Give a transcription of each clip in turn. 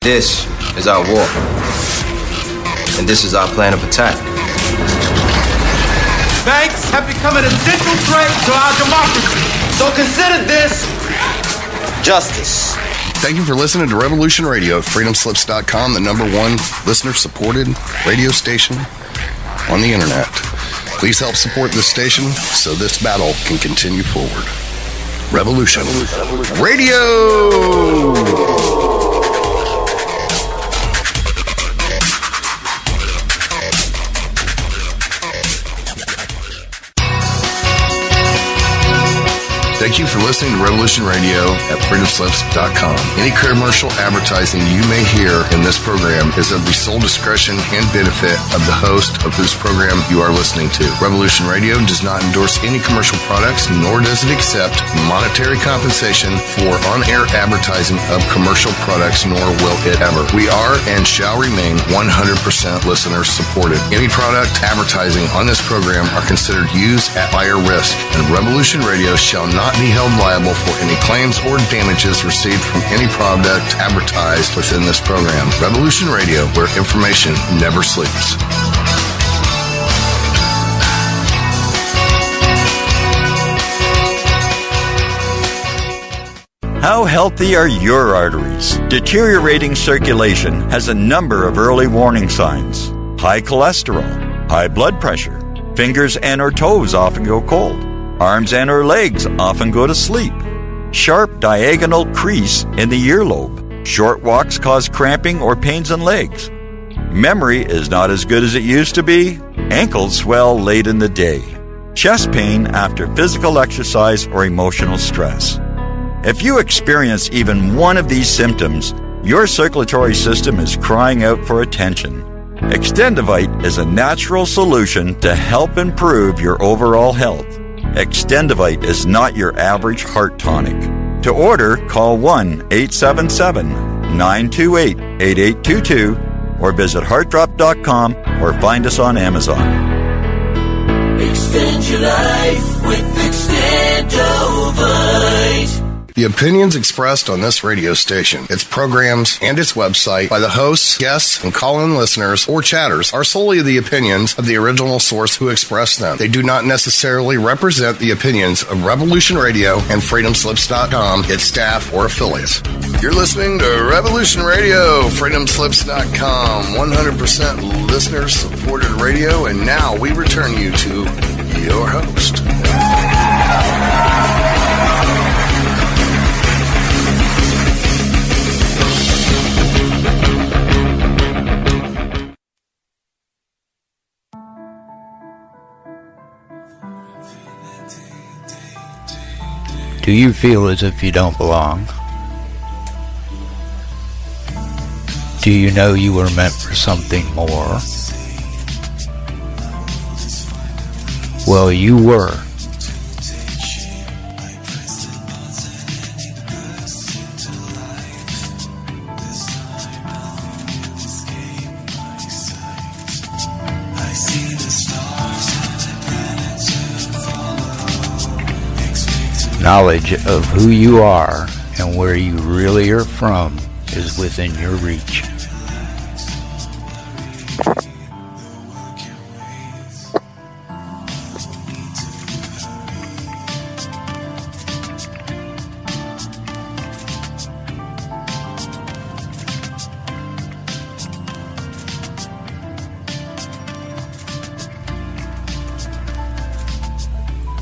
This is our war, and this is our plan of attack. Banks have become an essential threat to our democracy. So consider this justice. Thank you for listening to Revolution Radio at freedomslips.com, the #1 listener-supported radio station on the internet. Please help support this station so this battle can continue forward. Revolution Radio! Thank you for listening to Revolution Radio at freedomslips.com. Any commercial advertising you may hear in this program is of the sole discretion and benefit of the host of whose program you are listening to. Revolution Radio does not endorse any commercial products, nor does it accept monetary compensation for on-air advertising of commercial products, nor will it ever. We are and shall remain 100% listener supported. Any product advertising on this program are considered used at buyer risk, and Revolution Radio shall not be held liable for any claims or damages received from any product advertised within this program. Revolution Radio, where information never sleeps. How healthy are your arteries? Deteriorating circulation has a number of early warning signs. High cholesterol, high blood pressure, fingers and or toes often go cold. Arms and or legs often go to sleep. Sharp diagonal crease in the earlobe. Short walks cause cramping or pains in legs. Memory is not as good as it used to be. Ankles swell late in the day. Chest pain after physical exercise or emotional stress. If you experience even one of these symptoms, your circulatory system is crying out for attention. Extendivite is a natural solution to help improve your overall health. Extendivite is not your average heart tonic. To order, call 1-877-928-8822 or visit heartdrop.com or find us on Amazon. Extend your life with Extendivite. The opinions expressed on this radio station, its programs, and its website by the hosts, guests, and call-in listeners or chatters are solely the opinions of the original source who expressed them. They do not necessarily represent the opinions of Revolution Radio and freedomslips.com, its staff, or affiliates. You're listening to Revolution Radio, freedomslips.com, 100% listener-supported radio, and now we return you to your host. Do you feel as if you don't belong? Do you know you were meant for something more? Well, you were. Knowledge of who you are and where you really are from is within your reach.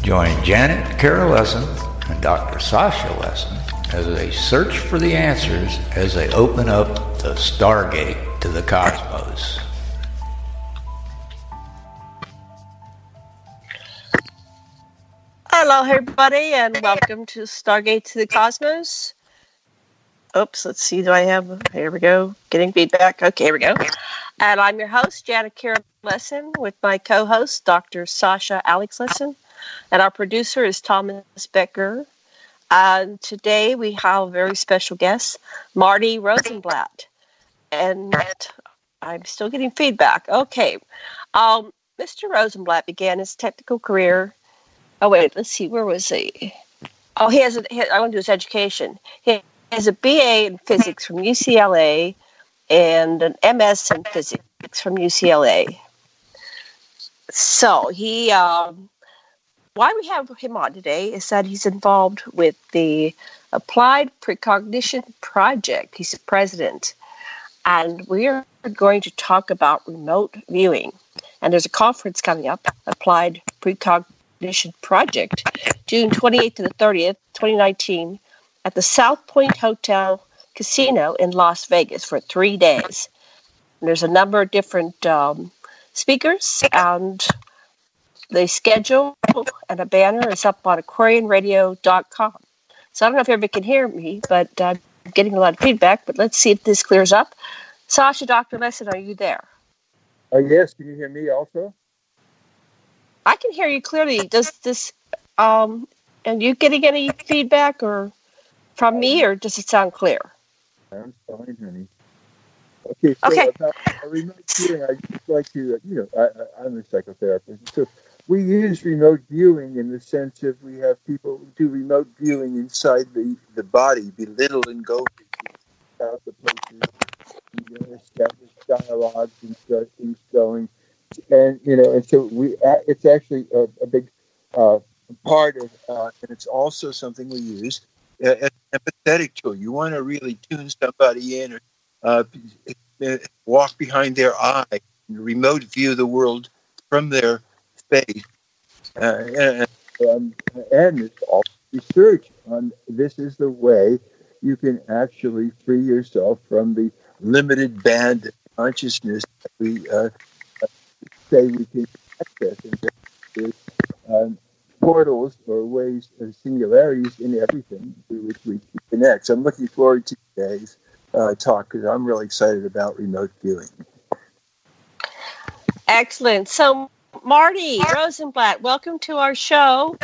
Join Janet Kara Lessin and Dr. Sasha Lessin as they search for the answers as they open up the Stargate to the cosmos. Hello, everybody, and welcome to Stargate to the Cosmos. Oops, let's see, do I have... Here we go. Getting feedback. Okay, here we go. And I'm your host, Janet Kara Lessin, with my co-host, Dr. Sasha Alex Lessin. And our producer is Thomas Becker. And today we have a very special guest, Marty Rosenblatt. And I'm still getting feedback. Okay. Mr. Rosenblatt began his technical career. Oh, wait, let's see. Where was he? Oh, I want to do his education. He has a BA in physics from UCLA, and an MS in physics from UCLA. So why we have him on today is that he's involved with the Applied Precognition Project. He's the president. And we are going to talk about remote viewing. And there's a conference coming up, Applied Precognition Project, June 28th to the 30th, 2019, at the South Point Hotel Casino in Las Vegas for 3 days. And there's a number of different speakers, and the schedule and a banner is up on aquarianradio.com. So I don't know if everybody can hear me, but I'm getting a lot of feedback, but let's see if this clears up. Sasha, Dr. Lessin, are you there? Yes, can you hear me also? I can hear you clearly. Does this, are you getting any feedback or from me, or does it sound clear? Sounds fine, honey. Okay, so okay. About remote viewing, I'd just like to, I'm a psychotherapist, so we use remote viewing in the sense of we have people who do remote viewing inside the body, belittle and go about the places, establish dialogues and start things going. And, and so it's actually a big part of, and it's also something we use as an empathetic tool. You want to really tune somebody in or walk behind their eye and remote view the world from their face. And there's all research on this is the way you can actually free yourself from the limited band of consciousness that we say we can access. And there's portals or ways of singularities in everything through which we can connect. So I'm looking forward to today's talk because I'm really excited about remote viewing. Excellent. So, Marty Rosenblatt, welcome to our show.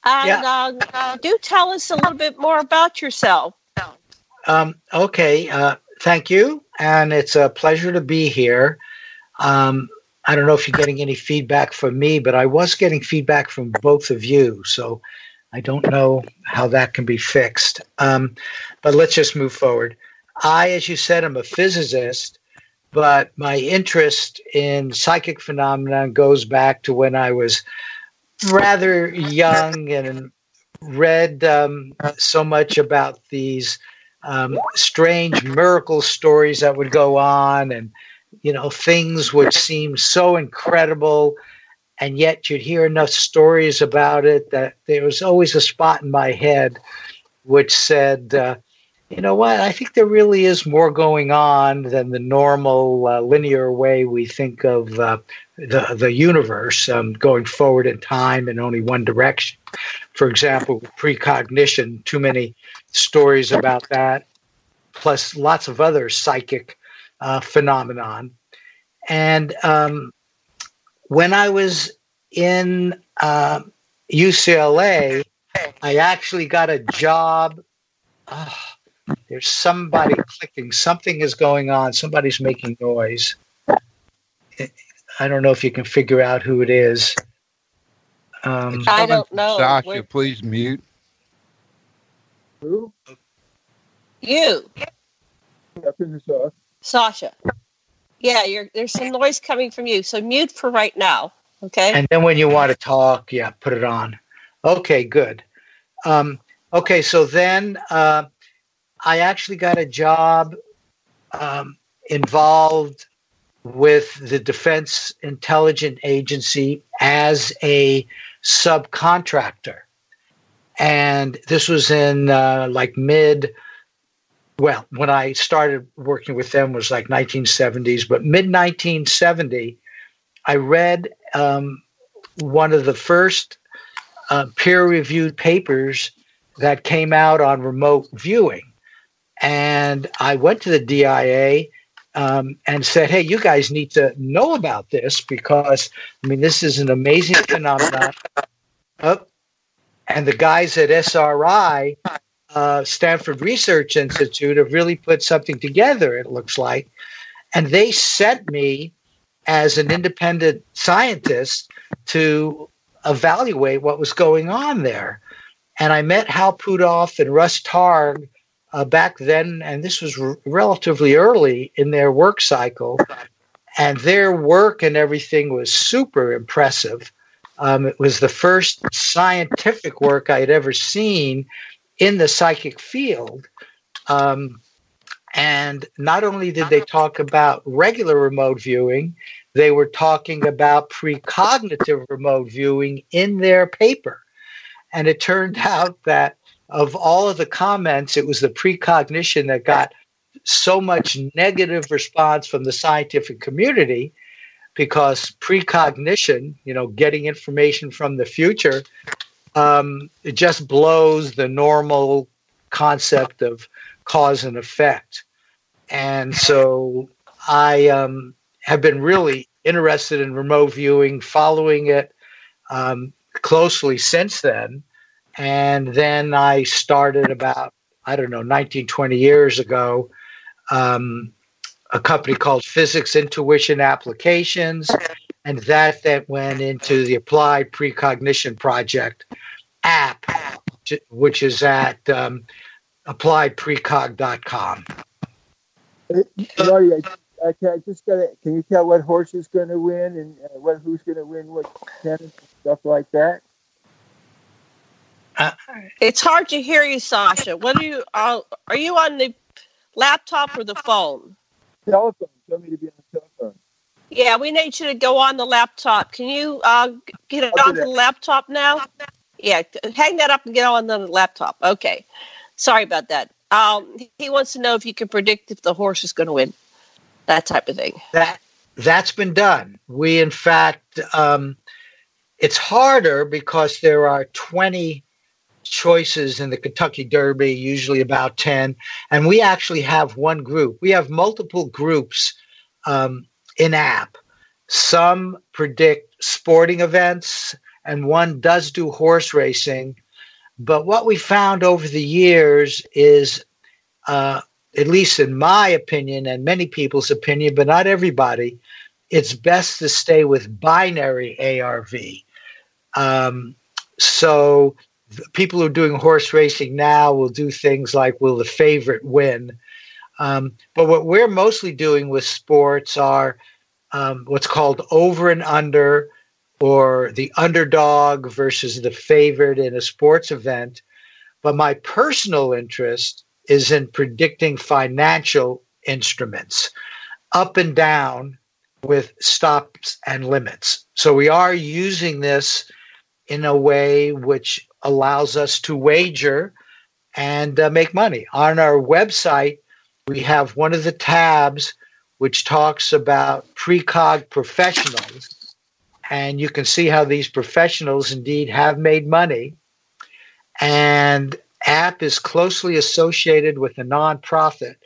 And do tell us a little bit more about yourself. Okay. Thank you. And it's a pleasure to be here. I don't know if you're getting any feedback from me, but I was getting feedback from both of you. So I don't know how that can be fixed. But let's just move forward. As you said, I'm a physicist, but my interest in psychic phenomena goes back to when I was rather young and read so much about these strange miracle stories that would go on, and things which seem so incredible, and yet you'd hear enough stories about it that there was always a spot in my head which said, you know what, I think there really is more going on than the normal linear way we think of the universe going forward in time in only one direction. For example, precognition, too many stories about that, plus lots of other psychic phenomenon. And when I was in UCLA, I actually got a job. There's somebody clicking. Something is going on. Somebody's making noise. I don't know if you can figure out who it is. I don't know. Sasha, please mute. Who? You. Sasha. Yeah, there's some noise coming from you. So mute for right now. Okay. And then when you want to talk, put it on. Okay, good. Okay, so then I actually got a job involved with the Defense Intelligence Agency as a subcontractor. And this was in when I started working with them was like 1970s, but mid-1970, I read one of the first peer-reviewed papers that came out on remote viewing. And I went to the DIA and said, hey, you guys need to know about this because, this is an amazing phenomenon. And the guys at SRI, Stanford Research Institute, have really put something together, it looks like. And they sent me as an independent scientist to evaluate what was going on there. And I met Hal Puthoff and Russ Targ back then, and this was relatively early in their work cycle, and their work and everything was super impressive. It was the first scientific work I had ever seen in the psychic field. And not only did they talk about regular remote viewing, they were talking about precognitive remote viewing in their paper. And it turned out that of all of the comments, it was the precognition that got so much negative response from the scientific community, because precognition, getting information from the future, it just blows the normal concept of cause and effect. And so I have been really interested in remote viewing, following it closely since then. And then I started about, 19, 20 years ago, a company called Physics Intuition Applications, and that went into the Applied Precognition Project app, which is at appliedprecog.com. Marty, I just got to. Can you tell what horse is going to win and who's going to win what tennis, stuff like that? It's hard to hear you, Sasha. What are you on the laptop or the phone? Telephone. Tell me to be on the telephone. Yeah, we need you to go on the laptop. Can you get it onto the laptop now? Yeah, hang that up and get on the laptop. Okay. Sorry about that. He wants to know if you can predict if the horse is going to win. That type of thing. That's been done. We, in fact, it's harder because there are 20 choices in the Kentucky Derby, usually about 10. And we actually have one group. We have multiple groups in app. Some predict sporting events, and one does do horse racing. But what we found over the years is, at least in my opinion and many people's opinion, but not everybody, it's best to stay with binary ARV. So people who are doing horse racing now will do things like, will the favorite win? But what we're mostly doing with sports are what's called over and under, or the underdog versus the favorite in a sports event. But my personal interest is in predicting financial instruments, up and down with stops and limits. So we are using this in a way which allows us to wager and make money. On our website, we have one of the tabs which talks about precog professionals. And you can see how these professionals indeed have made money. And app is closely associated with a nonprofit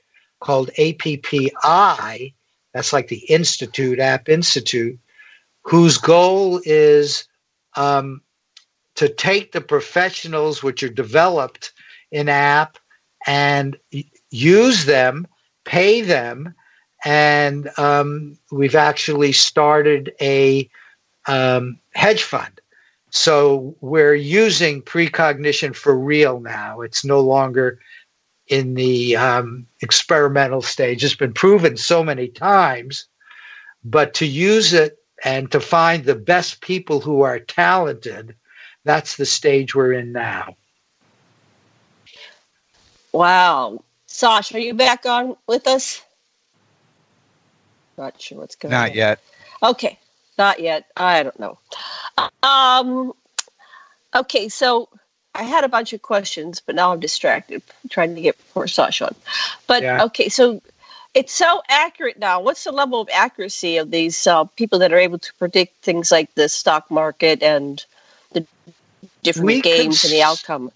called APPI. That's like the Institute, App Institute, whose goal is to take the professionals which are developed in app and use them, pay them. And we've actually started a hedge fund. So we're using precognition for real now. It's no longer in the experimental stage. It's been proven so many times, but to use it and to find the best people who are talented, that's the stage we're in now. Wow. Sasha, are you back on with us? Not sure what's going on. Not yet. Okay. Not yet. I don't know. Okay, so I had a bunch of questions, but now I'm distracted trying to get poor Sasha on. But yeah. Okay, so it's so accurate now. What's the level of accuracy of these people that are able to predict things like the stock market and the different games and the outcome?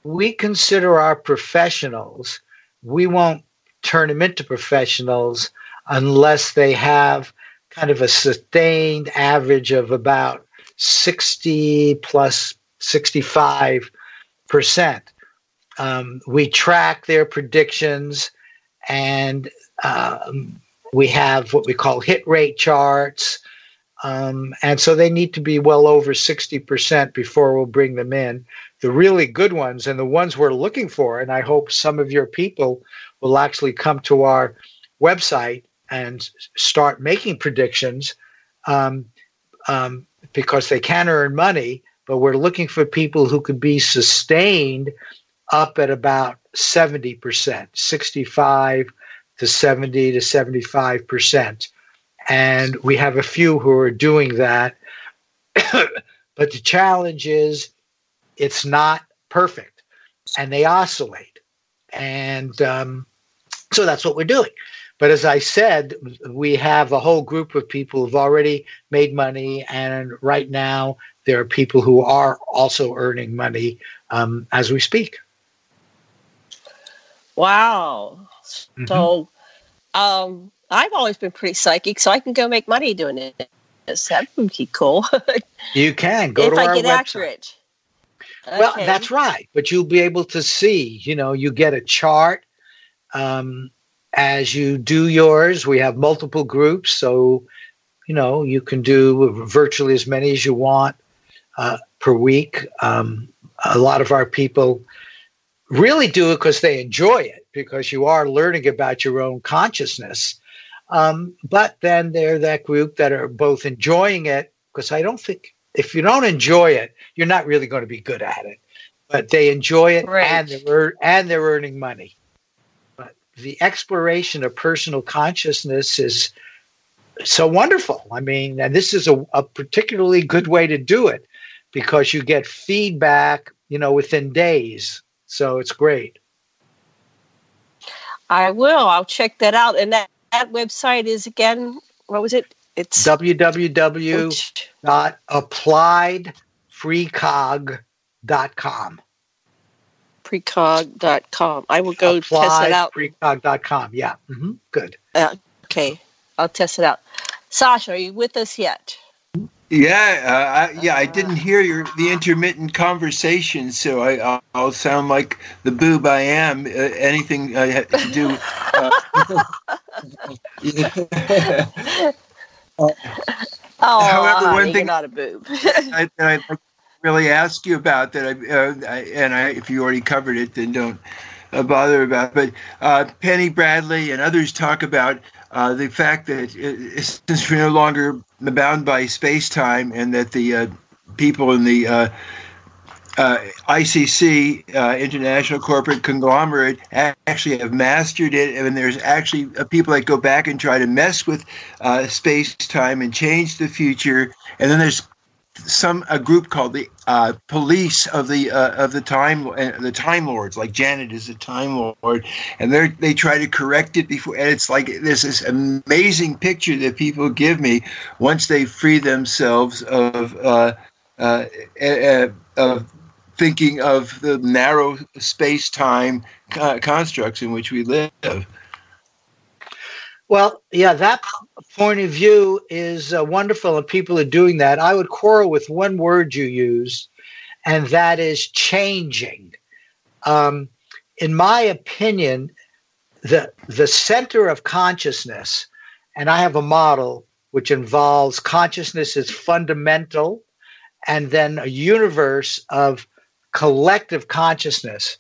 We consider our professionals. We won't turn them into professionals unless they have kind of a sustained average of about 60 plus 65%. We track their predictions, and we have what we call hit rate charts. And so they need to be well over 60% before we'll bring them in. The really good ones and the ones we're looking for, and I hope some of your people will actually come to our website and start making predictions because they can earn money, but we're looking for people who could be sustained up at about 70%, 65 to 70 to 75%. And we have a few who are doing that. But the challenge is it's not perfect, and they oscillate. And so that's what we're doing. But as I said, we have a whole group of people who've already made money, and right now there are people who are also earning money as we speak. Wow. Mm-hmm. So I've always been pretty psychic, so I can go make money doing this. That would be cool. You can go to our website. If I get accurate. Okay. Well, that's right. But you'll be able to see, you get a chart. As you do yours, we have multiple groups. So, you can do virtually as many as you want per week. A lot of our people really do it because they enjoy it, because you are learning about your own consciousness. But then there are that group that are both enjoying it, because I don't think if you don't enjoy it, you're not really going to be good at it. But they enjoy it, right, and they're earning money. But the exploration of personal consciousness is so wonderful. I mean, and this is a particularly good way to do it, because you get feedback, within days. So it's great. I will. I'll check that out. And that website is, again, what was it? It's www.appliedprecog.com. Precog.com. I will go test it out. Appliedprecog.com. Yeah. Mm-hmm. Good. Okay. I'll test it out. Sasha, are you with us yet? Yeah, I didn't hear the intermittent conversation, so I'll sound like the boob I am. Anything I have to do. However, one thing, you're not a boob. I'd like to really ask you about that, if you already covered it, then don't bother about it. But Penny Bradley and others talk about the fact that since we're no longer bound by space-time, and that the people in the ICC, International Corporate Conglomerate, actually have mastered it, and there's actually people that go back and try to mess with space-time and change the future, and then there's a group called the police of the time lords, like Janet is a time lord, and they try to correct it before. And it's like there's this amazing picture that people give me once they free themselves of thinking of the narrow space-time constructs in which we live. Well, yeah, that point of view is wonderful, and people are doing that. I would quarrel with one word you used, and that is changing. In my opinion, the center of consciousness, and I have a model which involves consciousness is fundamental, and then a universe of collective consciousness,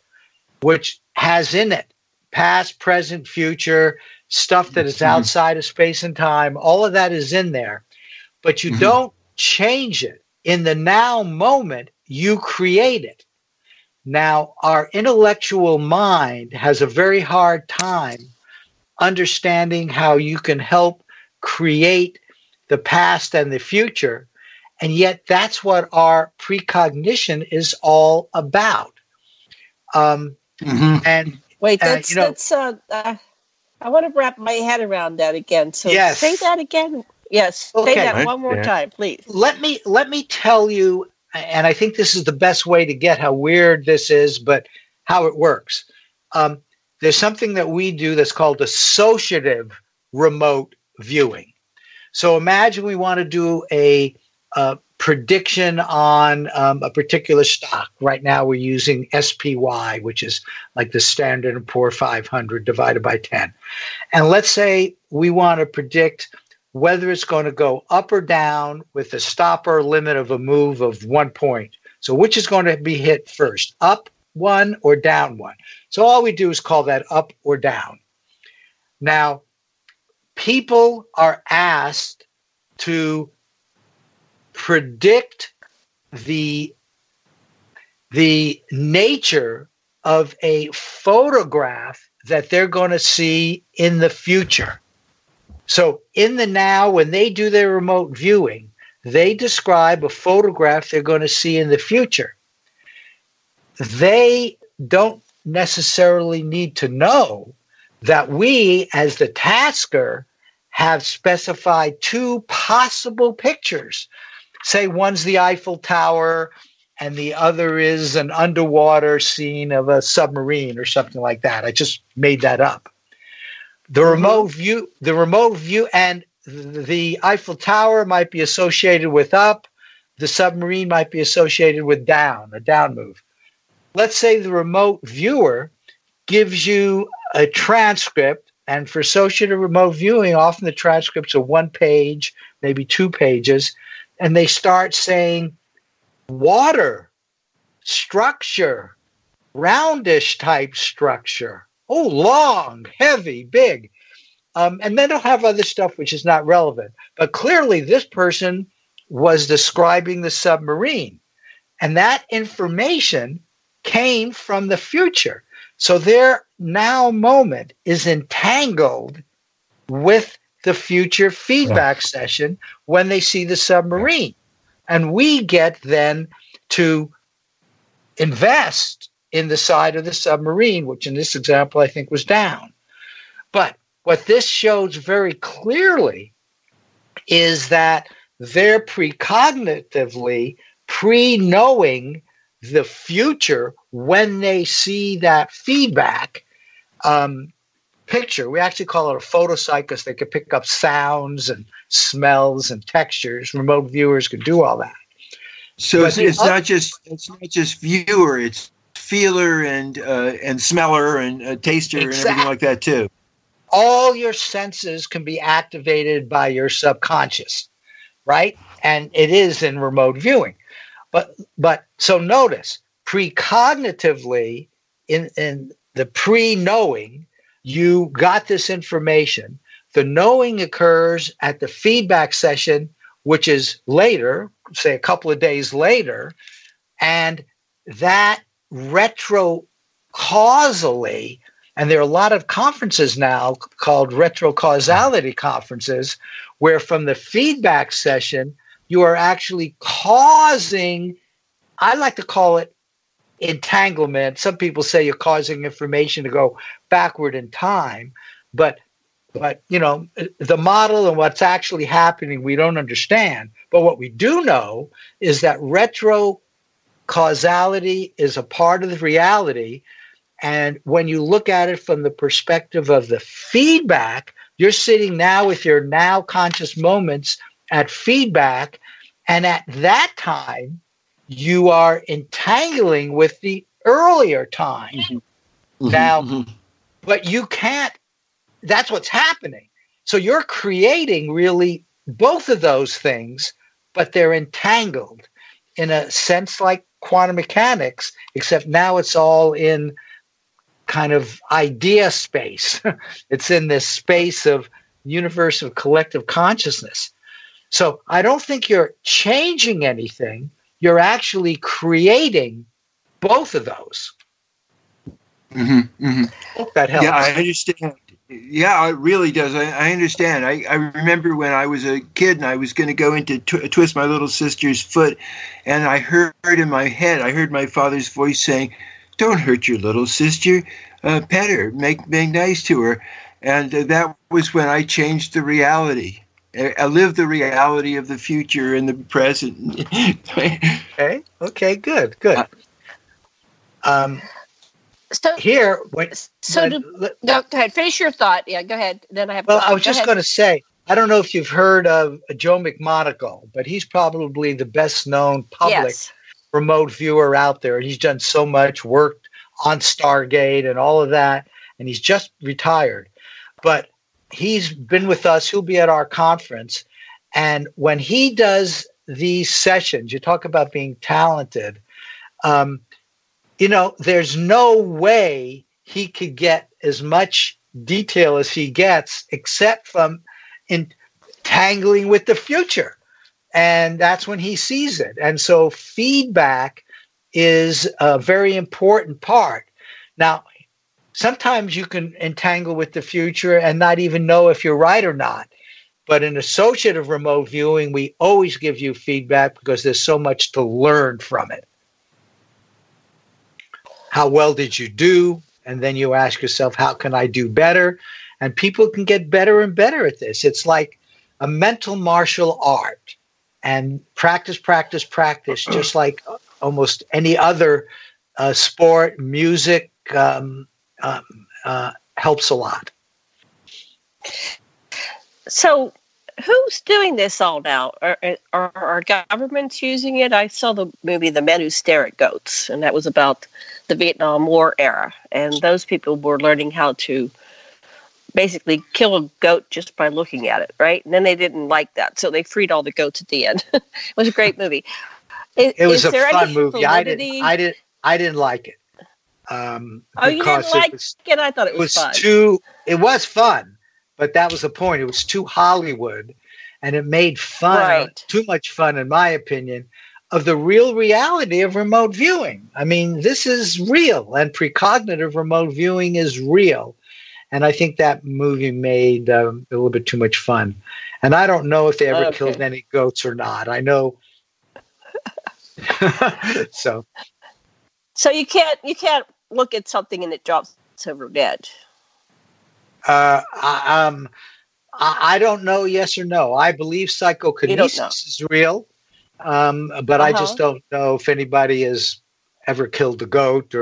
which has in it past, present, future, stuff that is outside of space and time. All of that is in there, but you don't change it. In the now moment, you create it. Now, our intellectual mind has a very hard time understanding how you can help create the past and the future, and yet that's what our precognition is all about. And wait, that's I want to wrap my head around that again. So yes. Say that again. Yes, say that one more time, please. Let me tell you, and I think this is the best way to get how weird this is, but how it works. There's something that we do that's called associative remote viewing. So imagine we want to do a prediction on a particular stock. Right now we're using SPY, which is like the Standard & Poor 500 divided by 10. And let's say we want to predict whether it's going to go up or down with a stopper limit of a move of 1 point. So which is going to be hit first, up 1 or down 1? So all we do is call that up or down. Now, people are asked to predict the nature of a photograph that they're going to see in the future. So in the now, when they do their remote viewing, they describe a photograph they're going to see in the future. They don't necessarily need to know that we, as the tasker, have specified 2 possible pictures. Say one's the Eiffel Tower and the other is an underwater scene of a submarine or something like that. I just made that up. The remote view, and the Eiffel Tower might be associated with up. The submarine might be associated with down, a down move. Let's say the remote viewer gives you a transcript, and for associative remote viewing, often the transcripts are 1 page, maybe 2 pages, and they start saying water, structure, roundish type structure. Oh, long, heavy, big. And then they'll have other stuff which is not relevant. But clearly this person was describing the submarine. And that information came from the future. So their now moment is entangled with the future feedback session when they see the submarine. And we get then to invest in the side of the submarine, which in this example I think was down. But what this shows very clearly is that they're precognitively pre-knowing the future when they see that feedback picture. We actually call it a photosite because they could pick up sounds and smells and textures. Remote viewers could do all that. So it's not just viewer, it's feeler and smeller and taster and everything like that too. All your senses can be activated by your subconscious, right? And it is in remote viewing. But so notice, precognitively, in the pre-knowing, you got this information. The knowing occurs at the feedback session, which is later, say a couple of days later, and that retrocausally, and there are a lot of conferences now called retrocausality conferences, where from the feedback session, you are actually causing, I like to call it entanglement. Some people say you're causing information to go backward in time, but you know, the model and what's actually happening, we don't understand. But what we do know is that retrocausality is a part of the reality. And when you look at it from the perspective of the feedback, you're sitting now with your now conscious moments at feedback. And at that time, you are entangling with the earlier time. Mm-hmm. Now, but you can't, that's what's happening. So you're creating really both of those things, but they're entangled in a sense like quantum mechanics, except now it's all in kind of idea space. It's in this space of universe of collective consciousness. So I don't think you're changing anything. You're actually creating both of those. Mm-hmm, mm-hmm. Hope that helps. Yeah, I understand. Yeah, it really does. I understand. I remember when I was a kid and I was going to go in to twist my little sister's foot, and I heard in my head, I heard my father's voice saying, "Don't hurt your little sister. Pet her. Make nice to her." And that was when I changed the reality. I live the reality of the future and the present. Okay, good. So here, go ahead. Finish your thought. Yeah, go ahead. Then I have. Well, I was just going to say, I don't know if you've heard of Joe McMonagle, but he's probably the best known public remote viewer out there. He's done so much work on Stargate and all of that, and he's just retired. But he's been with us. He'll be at our conference. And when he does these sessions, you talk about being talented, there's no way he could get as much detail as he gets except from entangling with the future. And that's when he sees it. And so feedback is a very important part. Now, sometimes you can entangle with the future and not even know if you're right or not. But in associative remote viewing, we always give you feedback because there's so much to learn from it. How well did you do? And then you ask yourself, how can I do better? And people can get better and better at this. It's like a mental martial art. And practice, practice, practice, just like almost any other sport, music helps a lot. So who's doing this all now? Are governments using it? I saw the movie The Men Who Stare at Goats, and that was about the Vietnam War era. And those people were learning how to basically kill a goat just by looking at it, right? And then they didn't like that, so they freed all the goats at the end. It was a great movie. It was a fun movie. I didn't like it. You didn't like it? I thought it was fun. It was fun, but that was the point. It was too Hollywood, and it made fun, too much fun, in my opinion, of the real reality of remote viewing. I mean, this is real, and precognitive remote viewing is real. And I think that movie made a little bit too much fun. And I don't know if they ever killed any goats or not. I know. So you can't look at something and it drops over dead. I don't know. Yes or no. I believe psychokinesis is real, but I just don't know if anybody has ever killed a goat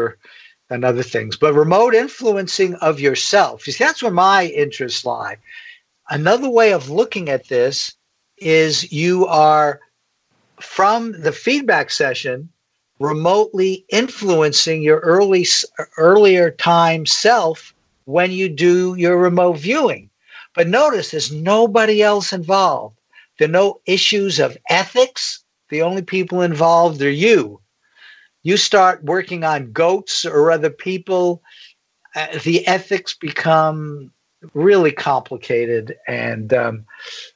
and other things. But remote influencing of yourself, you see, that's where my interests lie. Another way of looking at this is you are, from the feedback session, remotely influencing your earlier time self when you do your remote viewing. But notice there's nobody else involved. There are no issues of ethics. The only people involved are you. You start working on goats or other people, the ethics become really complicated, and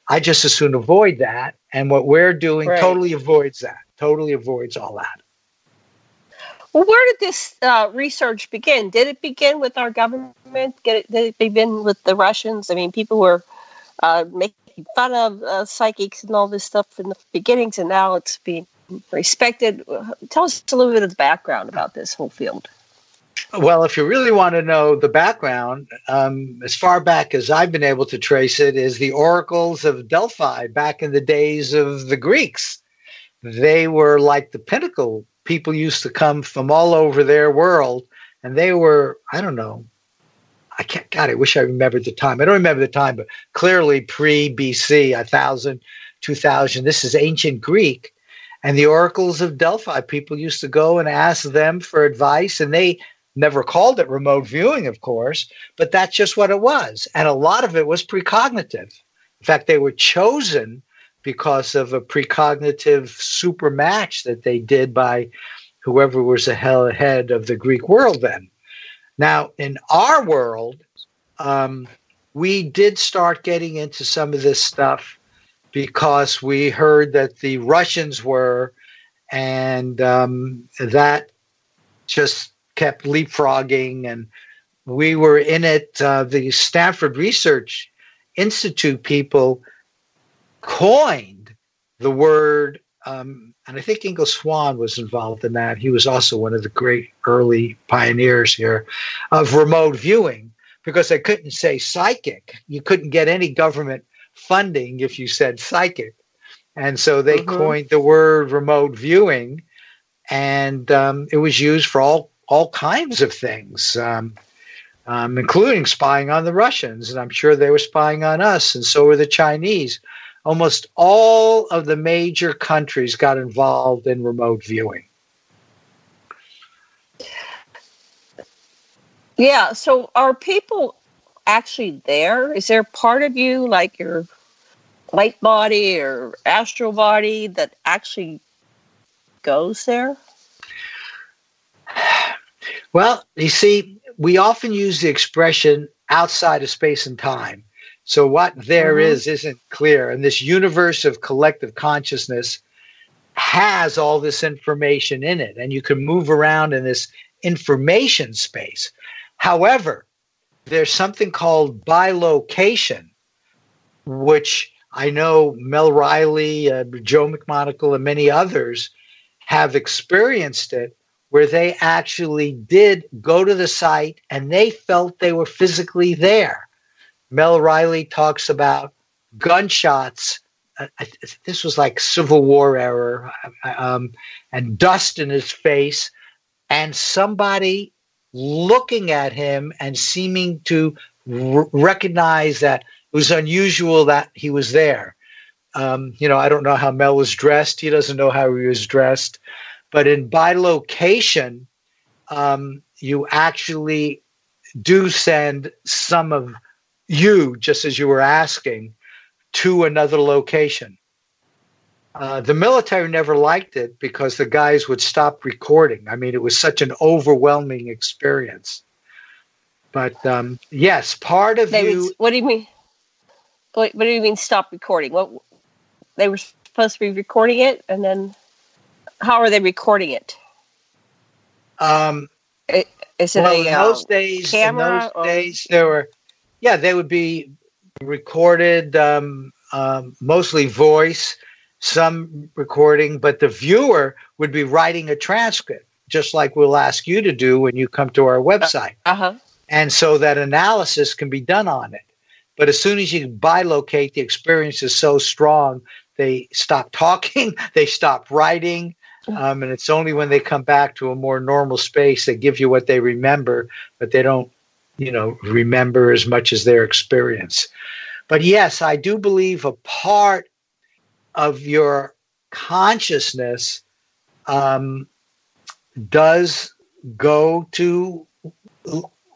I just as soon avoid that. And what we're doing totally avoids that, totally avoids all that. Well, where did this research begin? Did it begin with our government? Did it begin with the Russians? I mean, people were making fun of psychics and all this stuff in the beginnings, and now it's being respected. Tell us a little bit of the background about this whole field. Well, if you really want to know the background, as far back as I've been able to trace it, is the oracles of Delphi back in the days of the Greeks. They were like the pinnacle. People used to come from all over their world, and they were, I don't know, I wish I remembered the time. I don't remember the time, but clearly pre-BC, 1000, 2000. This is ancient Greek. And the oracles of Delphi, people used to go and ask them for advice, and they never called it remote viewing, of course, but that's just what it was. And a lot of it was precognitive. In fact, they were chosen because of a precognitive super match that they did by whoever was the head of the Greek world then. Now, in our world, we did start getting into some of this stuff because we heard that the Russians were, and that just kept leapfrogging, and we were in it. The Stanford Research Institute people coined the word, and I think Ingo Swann was involved in that. He was also one of the great early pioneers here of remote viewing, because they couldn't say psychic. You couldn't get any government funding if you said psychic. And so they coined the word remote viewing, and it was used for all kinds of things, including spying on the Russians. And I'm sure they were spying on us, and so were the Chinese. Almost all of the major countries got involved in remote viewing. Yeah, so are people actually there? Is there part of you, like your light body or astral body, that actually goes there? Well, you see, we often use the expression outside of space and time. So what there is isn't clear. And this universe of collective consciousness has all this information in it, and you can move around in this information space. However, there's something called bilocation, which I know Mel Riley, Joe McMonagle, and many others have experienced it, where they actually did go to the site and they felt they were physically there. Mel Riley talks about gunshots. This was like Civil War era, and dust in his face, and somebody looking at him and seeming to recognize that it was unusual that he was there. I don't know how Mel was dressed. He doesn't know how he was dressed. But in bilocation, you actually do send some of you, just as you were asking, to another location. The military never liked it because the guys would stop recording. I mean, it was such an overwhelming experience. But yes, part of you. What do you mean? What do you mean stop recording? What, they were supposed to be recording it, and then how are they recording it? Is it in those days, camera? There were, they would be recorded, mostly voice, some recording, but the viewer would be writing a transcript, just like we'll ask you to do when you come to our website. And so that analysis can be done on it. But as soon as you bilocate, the experience is so strong, they stop talking, they stop writing, and it's only when they come back to a more normal space they give you what they remember, but they don't, remember as much as their experience. But yes, I do believe a part of your consciousness does go to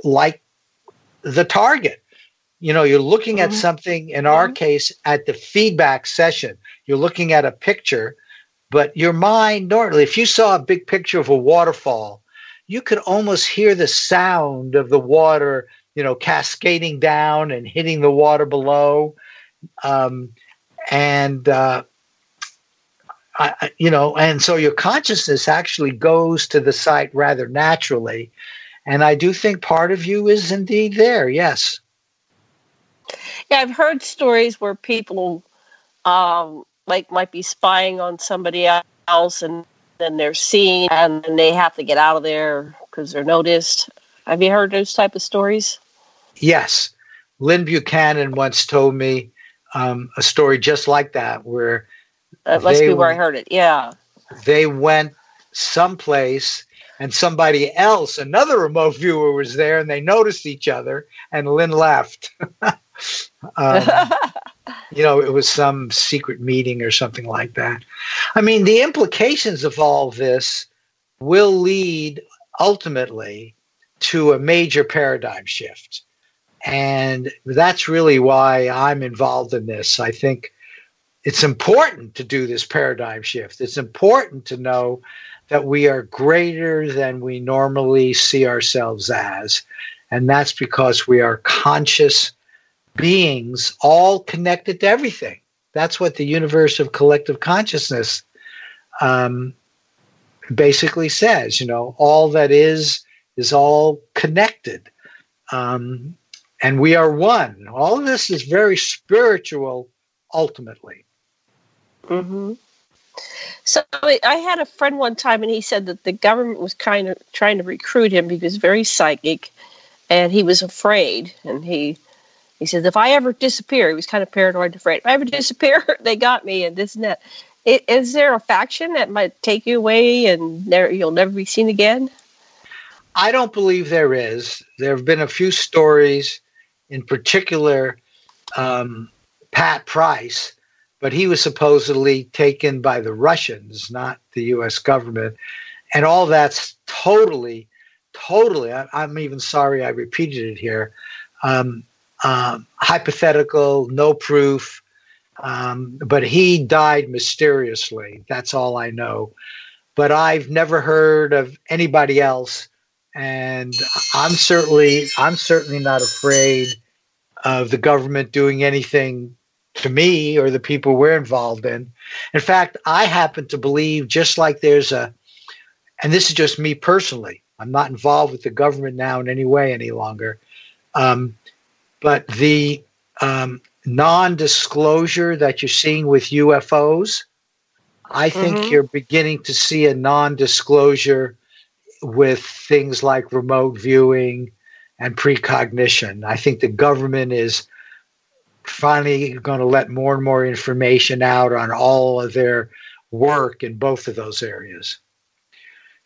like the target. You're looking at something, in our case, at the feedback session. You're looking at a picture, but your mind, normally, if you saw a big picture of a waterfall, you could almost hear the sound of the water, cascading down and hitting the water below. And so your consciousness actually goes to the site rather naturally. And I do think part of you is indeed there. Yes. Yeah, I've heard stories where people might be spying on somebody else, and then they're seen, and then they have to get out of there because they're noticed. Have you heard those type of stories? Yes. Lynn Buchanan once told me a story just like that, where that must be where I heard it. Yeah. They went someplace and somebody else, another remote viewer, was there, and they noticed each other, and Lynn left. It was some secret meeting or something like that. I mean, the implications of all this will lead ultimately to a major paradigm shift. And that's really why I'm involved in this. I think it's important to do this paradigm shift. It's important to know that we are greater than we normally see ourselves as. And that's because we are conscious beings, all connected to everything. That's what the universe of collective consciousness basically says. All that is all connected. And we are one. All of this is very spiritual, ultimately. Mm-hmm. So I had a friend one time, and he said that the government was kind of trying to recruit him because he was very psychic, and he was afraid. And he said, if I ever disappear, he was kind of paranoid, afraid. If I ever disappear, they got me, and this and that. Is there a faction that might take you away and you'll never be seen again? I don't believe there is. There have been a few stories, in particular, Pat Price, but he was supposedly taken by the Russians, not the U.S. government. And all that's totally, I'm even sorry I repeated it here, hypothetical, no proof. But he died mysteriously. That's all I know. But I've never heard of anybody else, and I'm certainly not afraid of the government doing anything to me or the people we're involved in. In fact, I happen to believe, just like there's and this is just me personally, I'm not involved with the government now in any way any longer, but the non-disclosure that you're seeing with UFOs, I think you're beginning to see a non-disclosure with things like remote viewing and precognition. I think the government is finally going to let more and more information out on all of their work in both of those areas.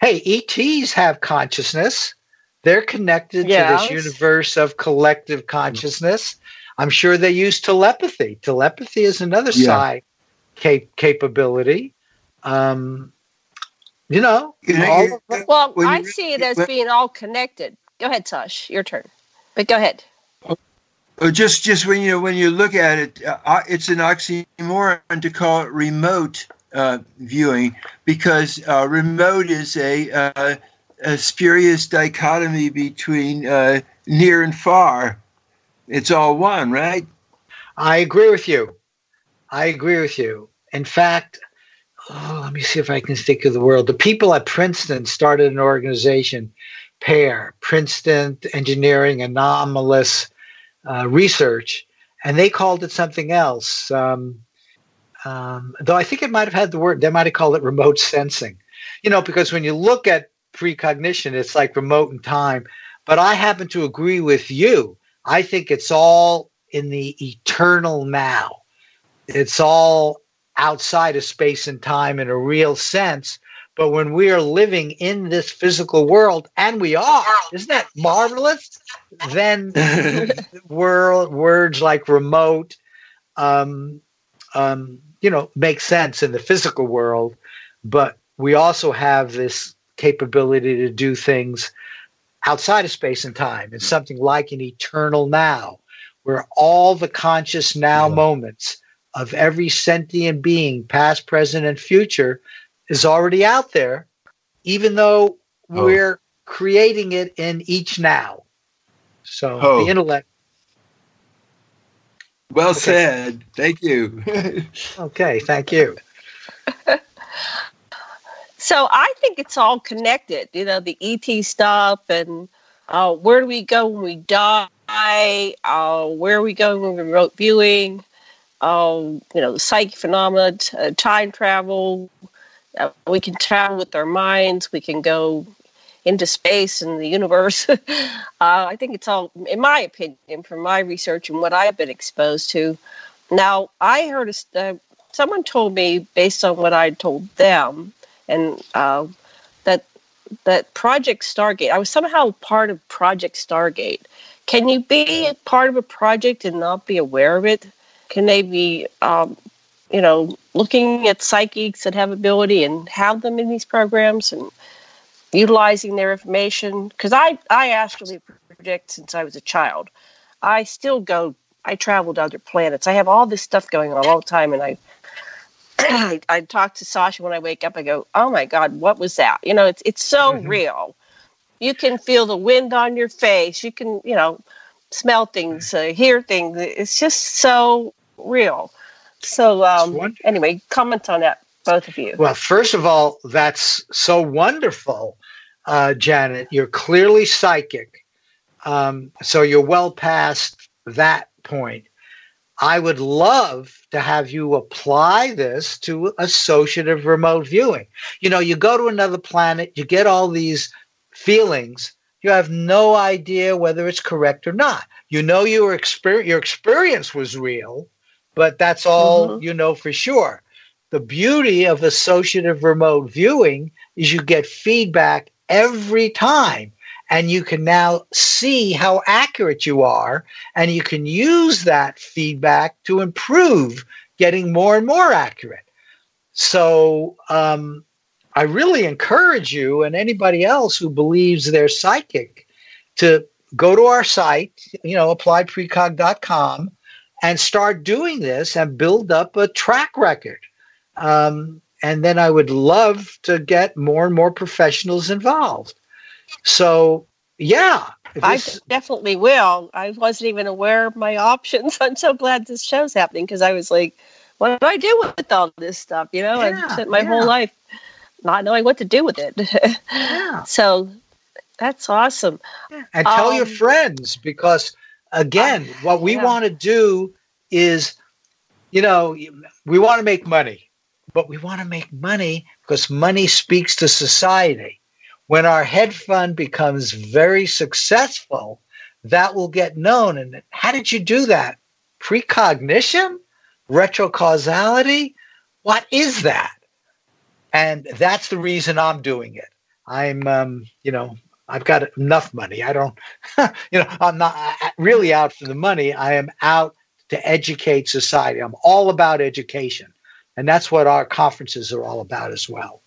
Hey, ETs have consciousness. They're connected to this universe of collective consciousness. I'm sure they use telepathy. Telepathy is another side capability. Well, I see it as being all connected. Go ahead, Sash, your turn. But go ahead. Just when you look at it, it's an oxymoron to call it remote viewing, because remote is a spurious dichotomy between near and far. It's all one, right? I agree with you. In fact, let me see if I can think of the word. The people at Princeton started an organization, PAIR, Princeton Engineering Anomalous Research, and they called it something else. Though I think it might have had the word, they might have called it remote sensing. Because when you look at precognition, it's like remote in time. But I happen to agree with you. I think it's all in the eternal now. It's all outside of space and time in a real sense. But when we are living in this physical world, and we are, isn't that marvelous? Then words like remote, make sense in the physical world. But we also have this capability to do things outside of space and time, in something like an eternal now, where all the conscious now moments of every sentient being, past, present, and future, is already out there, even though we're creating it in each now. So the intellect. Well said. Thank you. Okay, thank you. So I think it's all connected, the ET stuff, and where do we go when we die? Where are we going when we're remote viewing? The psychic phenomena, time travel. We can travel with our minds. We can go into space and the universe. I think it's all, in my opinion, from my research and what I've been exposed to. Now, I heard someone told me, based on what I told them, and that Project Stargate, I was somehow part of Project Stargate. Can you be a part of a project and not be aware of it? Can they be, looking at psychics that have ability and have them in these programs and utilizing their information? Because I astrally project since I was a child. I travel to other planets. I have all this stuff going on all the time, and I talk to Sasha when I wake up. I go, oh my God, what was that? It's so real. You can feel the wind on your face. You can, smell things, hear things. It's just so real. So anyway, comment on that, both of you. Well, first of all, that's so wonderful, Janet. You're clearly psychic. So you're well past that point. I would love to have you apply this to associative remote viewing. You go to another planet, you get all these feelings. You have no idea whether it's correct or not. Your experience was real, but that's all you know for sure. The beauty of associative remote viewing is you get feedback every time. And you can now see how accurate you are, and you can use that feedback to improve getting more and more accurate. So I really encourage you and anybody else who believes they're psychic to go to our site, appliedprecog.com, and start doing this and build up a track record. And then I would love to get more and more professionals involved. So, yeah. I definitely will. I wasn't even aware of my options. I'm so glad this show's happening because I was like, what do I do with all this stuff? I've spent my whole life not knowing what to do with it. So that's awesome. Yeah. And tell your friends, because again, what we want to do is, we want to make money, but we want to make money because money speaks to society. When our hedge fund becomes very successful, that will get known. And how did you do that? Precognition? Retrocausality? What is that? And that's the reason I'm doing it. I'm, I've got enough money. I don't, I'm not really out for the money. I am out to educate society. I'm all about education. And that's what our conferences are all about as well.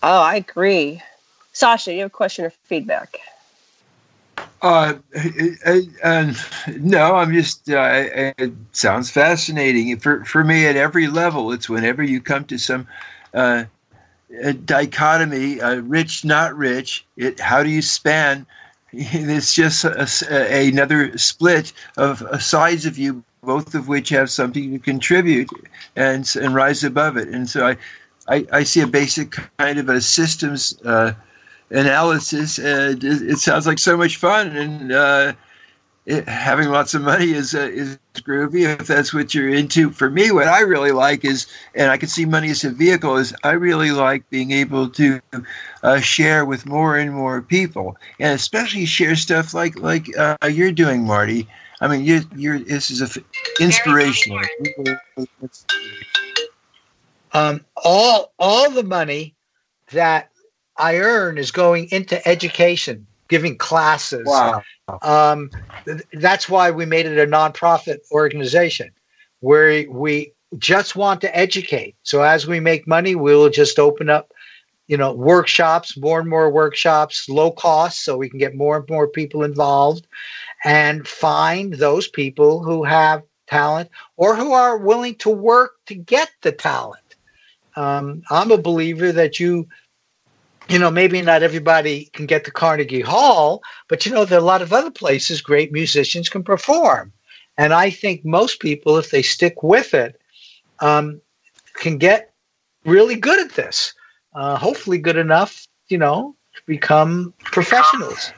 Oh, I agree. Sasha, you have a question or feedback? No, I'm just, it sounds fascinating. For me, at every level, it's whenever you come to some dichotomy, rich, not rich, how do you span? It's just another split of sides of you, both of which have something to contribute and rise above it. And so I see a basic kind of a systems analysis. It sounds like so much fun, and having lots of money is groovy if that's what you're into. For me, what I really like is, and I can see money as a vehicle, is I really like being able to share with more and more people, and especially share stuff like you're doing, Marty. I mean, this is inspirational. All the money that I earn is going into education, giving classes. Wow. That's why we made it a nonprofit organization where we just want to educate. So as we make money, we'll just open up, workshops, more and more workshops, low cost, so we can get more and more people involved and find those people who have talent or who are willing to work to get the talent. I'm a believer that maybe not everybody can get to Carnegie Hall, but there are a lot of other places great musicians can perform. And I think most people, if they stick with it, can get really good at this. Hopefully good enough, to become professionals.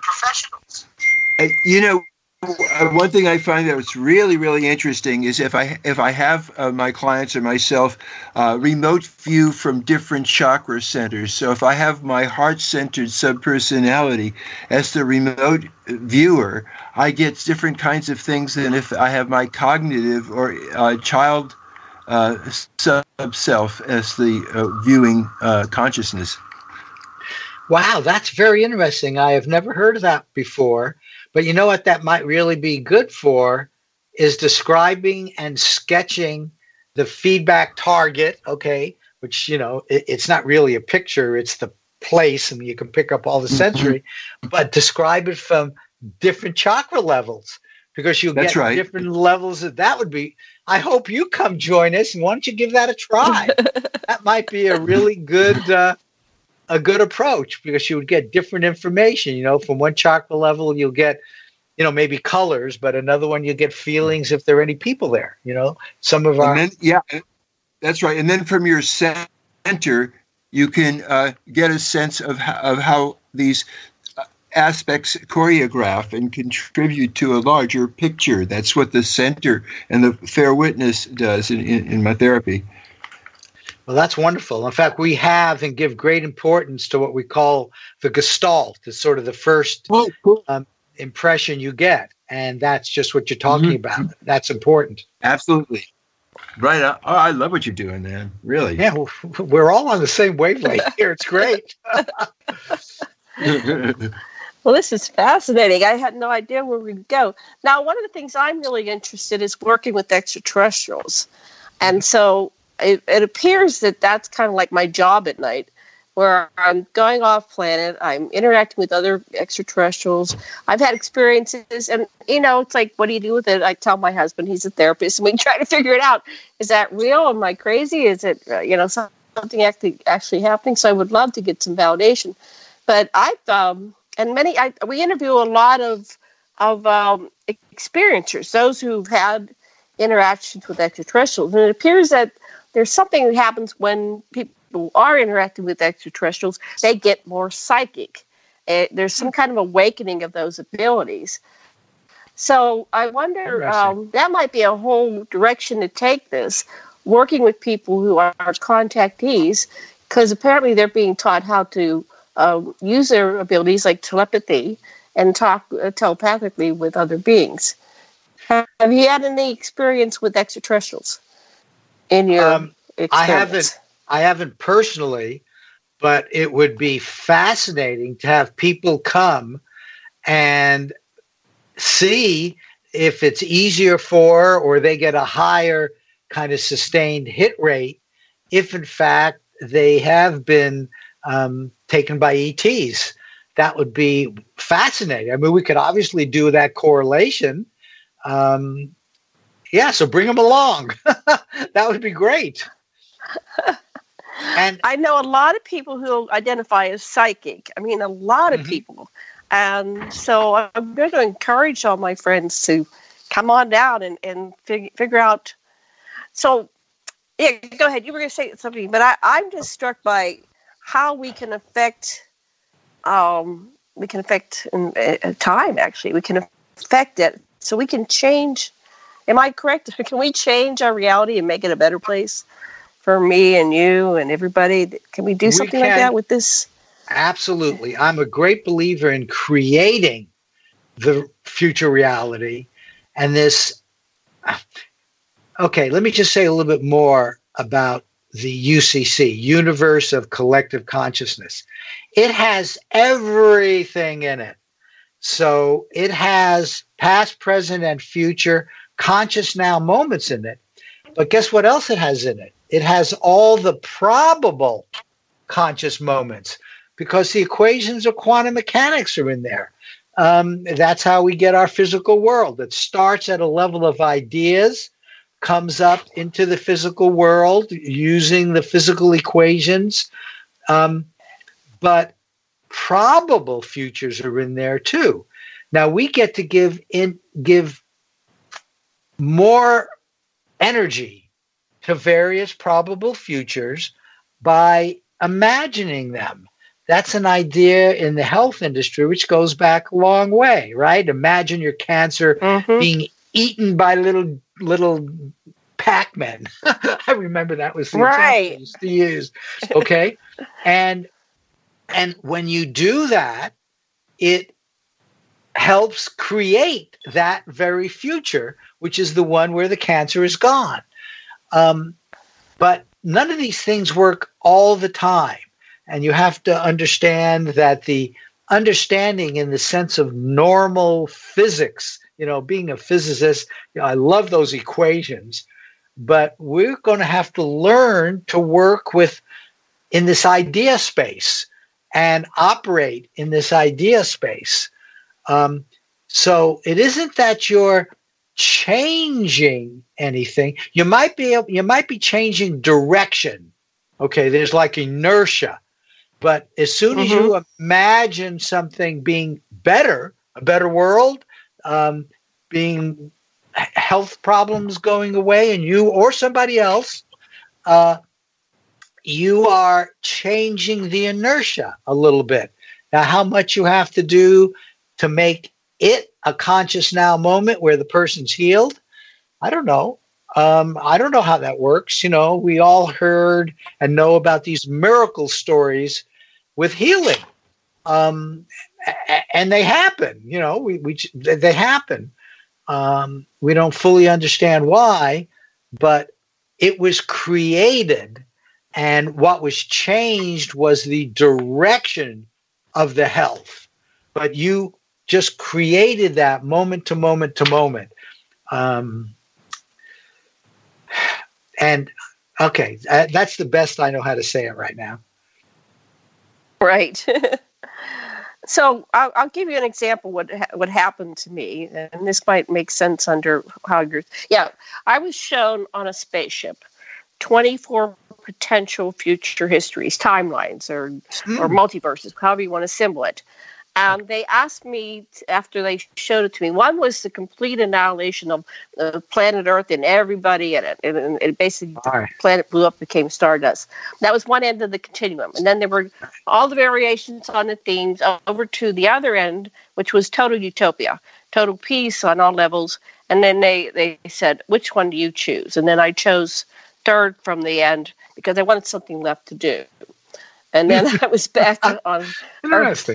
One thing I find that's really, really interesting is if I have my clients or myself remote view from different chakra centers. So if I have my heart-centered subpersonality as the remote viewer, I get different kinds of things than if I have my cognitive or child sub-self as the viewing consciousness. Wow, that's very interesting. I have never heard of that before. But you know what that might really be good for is describing and sketching the feedback target, okay, which, it's not really a picture, it's the place, and you can pick up all the sensory, but describe it from different chakra levels because you'll get different levels. That would be, I hope you come join us, and why don't you give that a try? That might be a really good a good approach because you would get different information, from one chakra level, you'll get, maybe colors, but another one, you get feelings if there are any people there, some of our. That's right. And then from your center, you can get a sense of how these aspects choreograph and contribute to a larger picture. That's what the center and the fair witness does in my therapy. Well, that's wonderful. In fact, we have and give great importance to what we call the Gestalt. It's sort of the first impression you get. And that's just what you're talking about. That's important. Absolutely. Right. I love what you're doing, man. Really. Yeah, we're all on the same wavelength here. It's great. Well, this is fascinating. I had no idea where we'd go. Now, one of the things I'm really interested in is working with extraterrestrials. And so it appears that that's kind of like my job at night. where I'm going off planet, I'm interacting with other extraterrestrials. I've had experiences, and it's like, what do you do with it? I tell my husband, he's a therapist, and we try to figure it out. Is that real? Am I crazy? Is it something actually happening? So I would love to get some validation. But we interview a lot of experiencers, those who've had interactions with extraterrestrials, and it appears that there's something that happens when people are interacting with extraterrestrials. They get more psychic. There's some kind of awakening of those abilities. So I wonder, that might be a whole direction to take this, working with people who are contactees, because apparently they're being taught how to use their abilities like telepathy and talk telepathically with other beings. Have you had any experience with extraterrestrials in your experience? I haven't personally, but it would be fascinating to have people come and see if it's easier for, or they get a higher kind of sustained hit rate, if in fact they have been taken by ETs. That would be fascinating. I mean, we could obviously do that correlation. So bring them along. That would be great. And I know a lot of people who identify as psychic. I mean, a lot of people. And so I'm going to encourage all my friends to come on down and figure out. So, yeah, go ahead. You were going to say something, but I'm just struck by how we can affect time, actually. We can affect it. So we can change. Am I correct? Can we change our reality and make it a better place for me and you and everybody? Can we do something like that with this? Absolutely. I'm a great believer in creating the future reality. And this, okay, let me just say a little bit more about the UCC, Universe of Collective Consciousness. It has everything in it. So it has past, present, and future conscious now moments in it. But guess what else it has in it? It has all the probable conscious moments, because the equations of quantum mechanics are in there. That's how we get our physical world. It starts at a level of ideas, comes up into the physical world using the physical equations. But probable futures are in there too. Now we get to give more energy to various probable futures by imagining them. That's an idea in the health industry, which goes back a long way, right? Imagine your cancer being eaten by little Pac-Men. I remember that was the example I used to use. Okay. And when you do that, it helps create that very future, which is the one where the cancer is gone. But none of these things work all the time. And you have to understand that the understanding in the sense of normal physics, being a physicist, I love those equations, but we're going to have to learn to work in this idea space and operate in this idea space. So it isn't that you're changing anything. You might be changing direction. Okay, there's like inertia. But as soon as you imagine something being better, a better world, being health problems going away, and you or somebody else, you are changing the inertia a little bit. Now, how much you have to do to make it a conscious now moment where the person's healed, I don't know. I don't know how that works. We all heard and know about these miracle stories with healing. And they happen, they happen. We don't fully understand why, but it was created, and what was changed was the direction of the health. But you just created that moment to moment to moment. And okay, that's the best I know how to say it right now. Right. So I'll give you an example what happened to me, and this might make sense under how you're. Yeah, I was shown on a spaceship 24 potential future histories, timelines, or multiverses, however you want to symbol it. And they asked me, after they showed it to me, one was the complete annihilation of planet Earth and everybody in it. And it basically, the planet blew up, became stardust. That was one end of the continuum. And then there were all the variations on the themes over to the other end, which was total utopia, total peace on all levels. And then they said, which one do you choose? And then I chose third from the end because I wanted something left to do. And then I was back on Earth.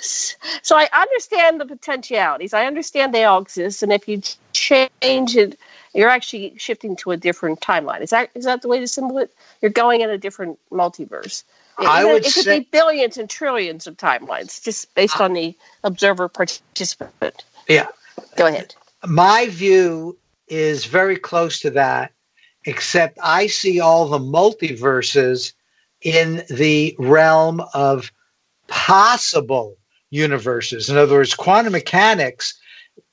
So I understand the potentialities. I understand they all exist. And if you change it, you're actually shifting to a different timeline. Is that the way to symbol it? You're going in a different multiverse. It could be billions and trillions of timelines, just based on the observer participant. Yeah. Go ahead. My view is very close to that, except I see all the multiverses in the realm of possible universes. In other words, quantum mechanics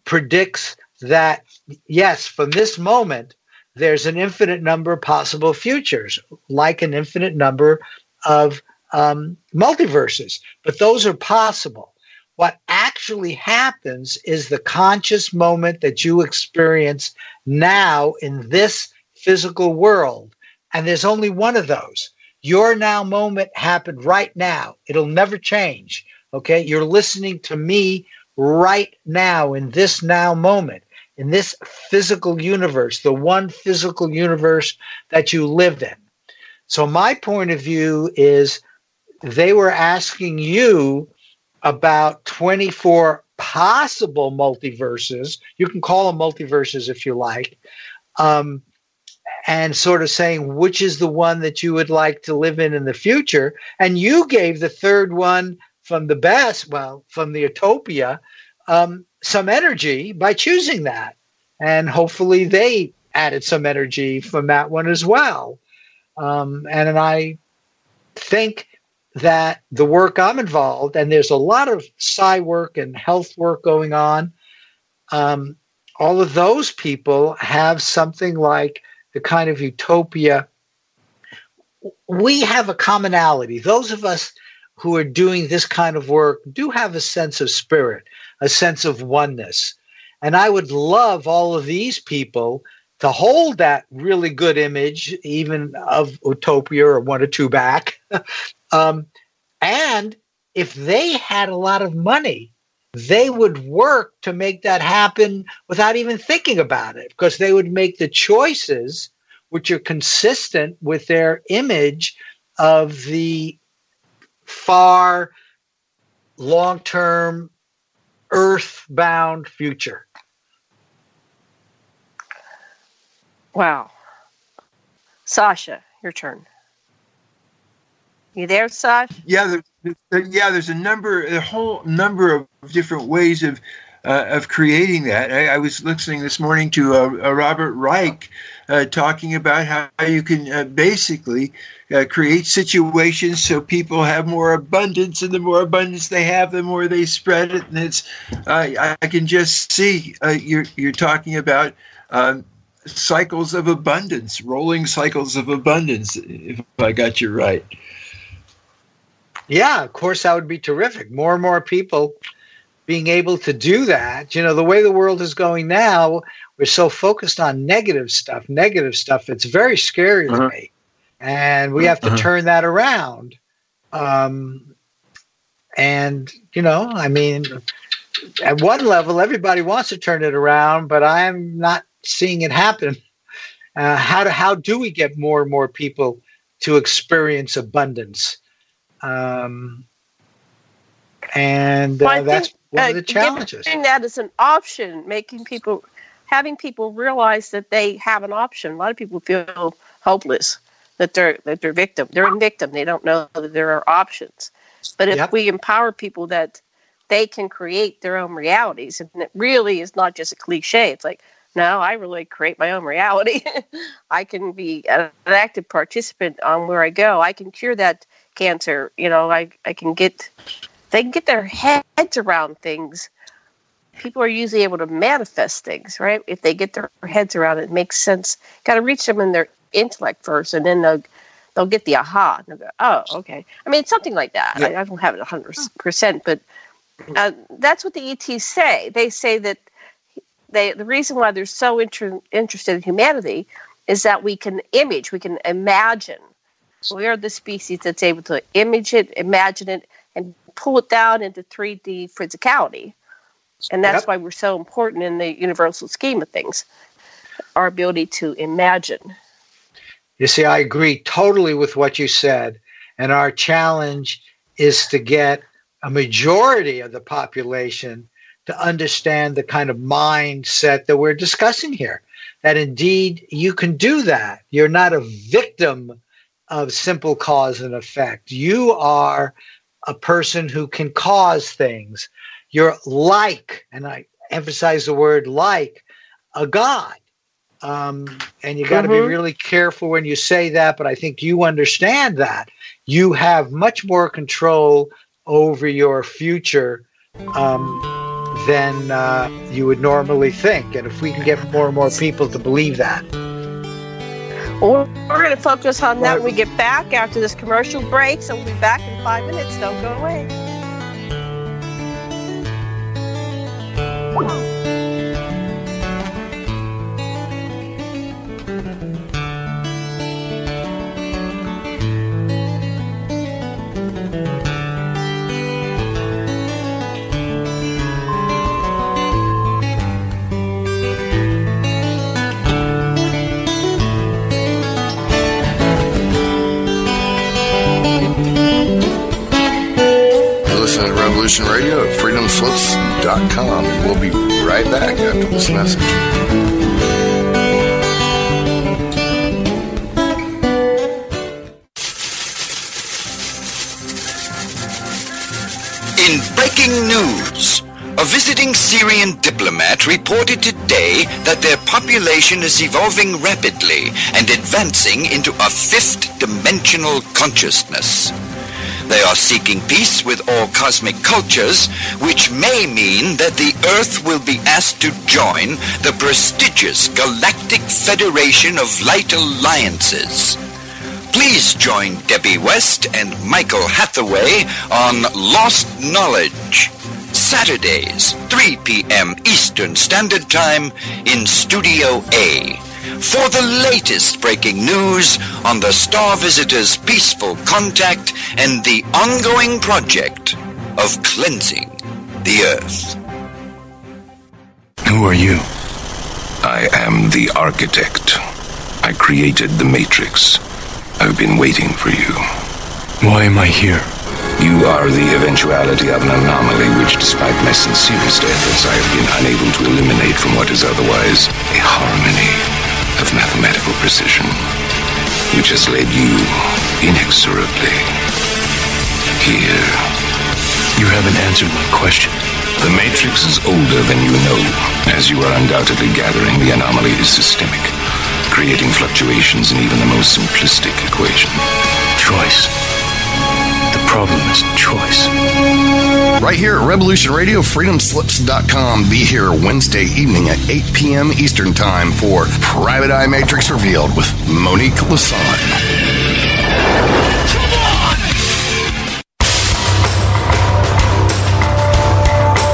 predicts that, yes, from this moment, there's an infinite number of possible futures, like an infinite number of multiverses. But those are possible. What actually happens is the conscious moment that you experience now in this physical world. And there's only one of those. Your now moment happened right now. It'll never change. Okay? You're listening to me right now in this now moment, in this physical universe, the one physical universe that you live in. So my point of view is they were asking you about 24 possible multiverses. You can call them multiverses if you like. And sort of saying which is the one that you would like to live in the future. And you gave the third one from the utopia, some energy by choosing that. And hopefully they added some energy from that one as well. And I think that the work I'm involved, and there's a lot of psi work and health work going on, all of those people have something like the kind of utopia. We have a commonality. Those of us who are doing this kind of work do have a sense of spirit, a sense of oneness. And I would love all of these people to hold that really good image, even of utopia or one or two back. And if they had a lot of money, they would work to make that happen without even thinking about it, because they would make the choices which are consistent with their image of the far, long-term, earth-bound future. Wow. Sasha, your turn. You there, Sasha? Yeah, there's a whole number of different ways of creating that. I was listening this morning to Robert Reich talking about how you can basically create situations so people have more abundance, and the more abundance they have, the more they spread it. And it's I can just see you're talking about cycles of abundance, rolling cycles of abundance, if I got you right. Yeah, of course, that would be terrific. More and more people being able to do that. You know, the way the world is going now, we're so focused on negative stuff. It's very scary to me. And we have to turn that around. And, you know, I mean, at one level, everybody wants to turn it around, but I'm not seeing it happen. How do we get more and more people to experience abundance? And that's one of the challenges. Giving that as an option, having people realize that they have an option. A lot of people feel hopeless, that they're victim. They're a victim. They don't know that there are options. But if we empower people that they can create their own realities, and it really is not just a cliche. It's like, no, I really create my own reality. I can be an active participant on where I go. I can cure that cancer. You know, they can get their heads around things. People are usually able to manifest things, right? If they get their heads around it, it makes sense. Got to reach them in their intellect first, and then they'll get the aha. And they'll go, oh, okay. I mean, it's something like that. Yeah. I don't have it 100%, but that's what the ETs say. They say that the reason why they're so interested in humanity is that we can imagine. We are the species that's able to image it, imagine it, and pull it down into 3D physicality. And that's why we're so important in the universal scheme of things, our ability to imagine. You see, I agree totally with what you said. And our challenge is to get a majority of the population to understand the kind of mindset that we're discussing here, that indeed you can do that. You're not a victim of simple cause and effect. You are a person who can cause things. You're like, and I emphasize the word like, a God. And you got to be really careful when you say that, but I think you understand that. You have much more control over your future than you would normally think. And if we can get more and more people to believe that. Well, we're going to focus on that when we get back after this commercial break. So we'll be back in 5 minutes. Don't go away. Radio at freedomslips.com, and we'll be right back after this message. In breaking news, a visiting Syrian diplomat reported today that their population is evolving rapidly and advancing into a fifth-dimensional consciousness. They are seeking peace with all cosmic cultures, which may mean that the Earth will be asked to join the prestigious Galactic Federation of Light Alliances. Please join Debbie West and Michael Hathaway on Lost Knowledge, Saturdays, 3 p.m. Eastern Standard Time in Studio A, for the latest breaking news on the Star Visitors' peaceful contact and the ongoing project of cleansing the Earth. Who are you? I am the architect. I created the Matrix. I've been waiting for you. Why am I here? You are the eventuality of an anomaly which, despite my sincerest efforts, I have been unable to eliminate from what is otherwise a harmony of mathematical precision, which has led you inexorably here. You haven't answered my question. The Matrix is older than you know. As you are undoubtedly gathering, the anomaly is systemic, creating fluctuations in even the most simplistic equation. Choice. The problem is choice. Right here at Revolution Radio, freedomslips.com. Be here Wednesday evening at 8 p.m. Eastern Time for Private Eye Matrix Revealed with Monique Lessin.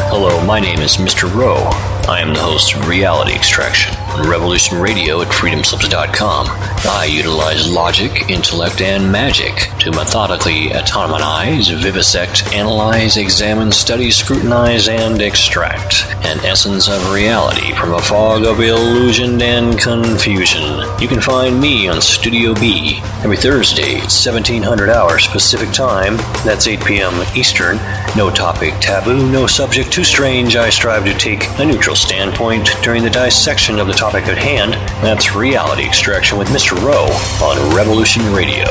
Hello, my name is Mr. Rowe. I am the host of Reality Extraction on Revolution Radio at freedomslips.com. I utilize logic, intellect, and magic to methodically autonomize, vivisect, analyze, examine, study, scrutinize, and extract an essence of reality from a fog of illusion and confusion. You can find me on Studio B every Thursday at 1700 hours Pacific Time. That's 8 p.m. Eastern. No topic taboo, no subject too strange. I strive to take a neutral standpoint during the dissection of the topic at hand. That's Reality Extraction with Mr. Rowe on Revolution Radio.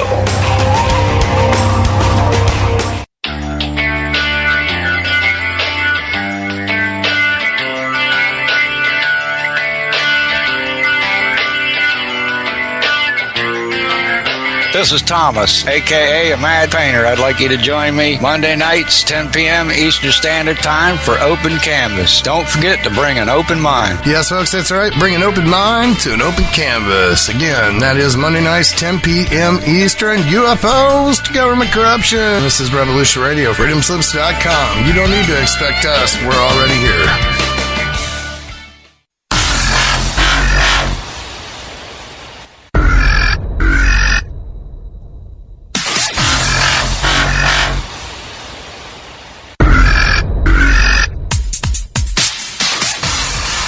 This is Thomas, a.k.a. a Mad Painter. I'd like you to join me Monday nights, 10 p.m. Eastern Standard Time for Open Canvas. Don't forget to bring an open mind. Yes, folks, that's right. Bring an open mind to an open canvas. Again, that is Monday nights, 10 p.m. Eastern. UFOs to government corruption. This is Revolution Radio, freedomslips.com. You don't need to expect us. We're already here.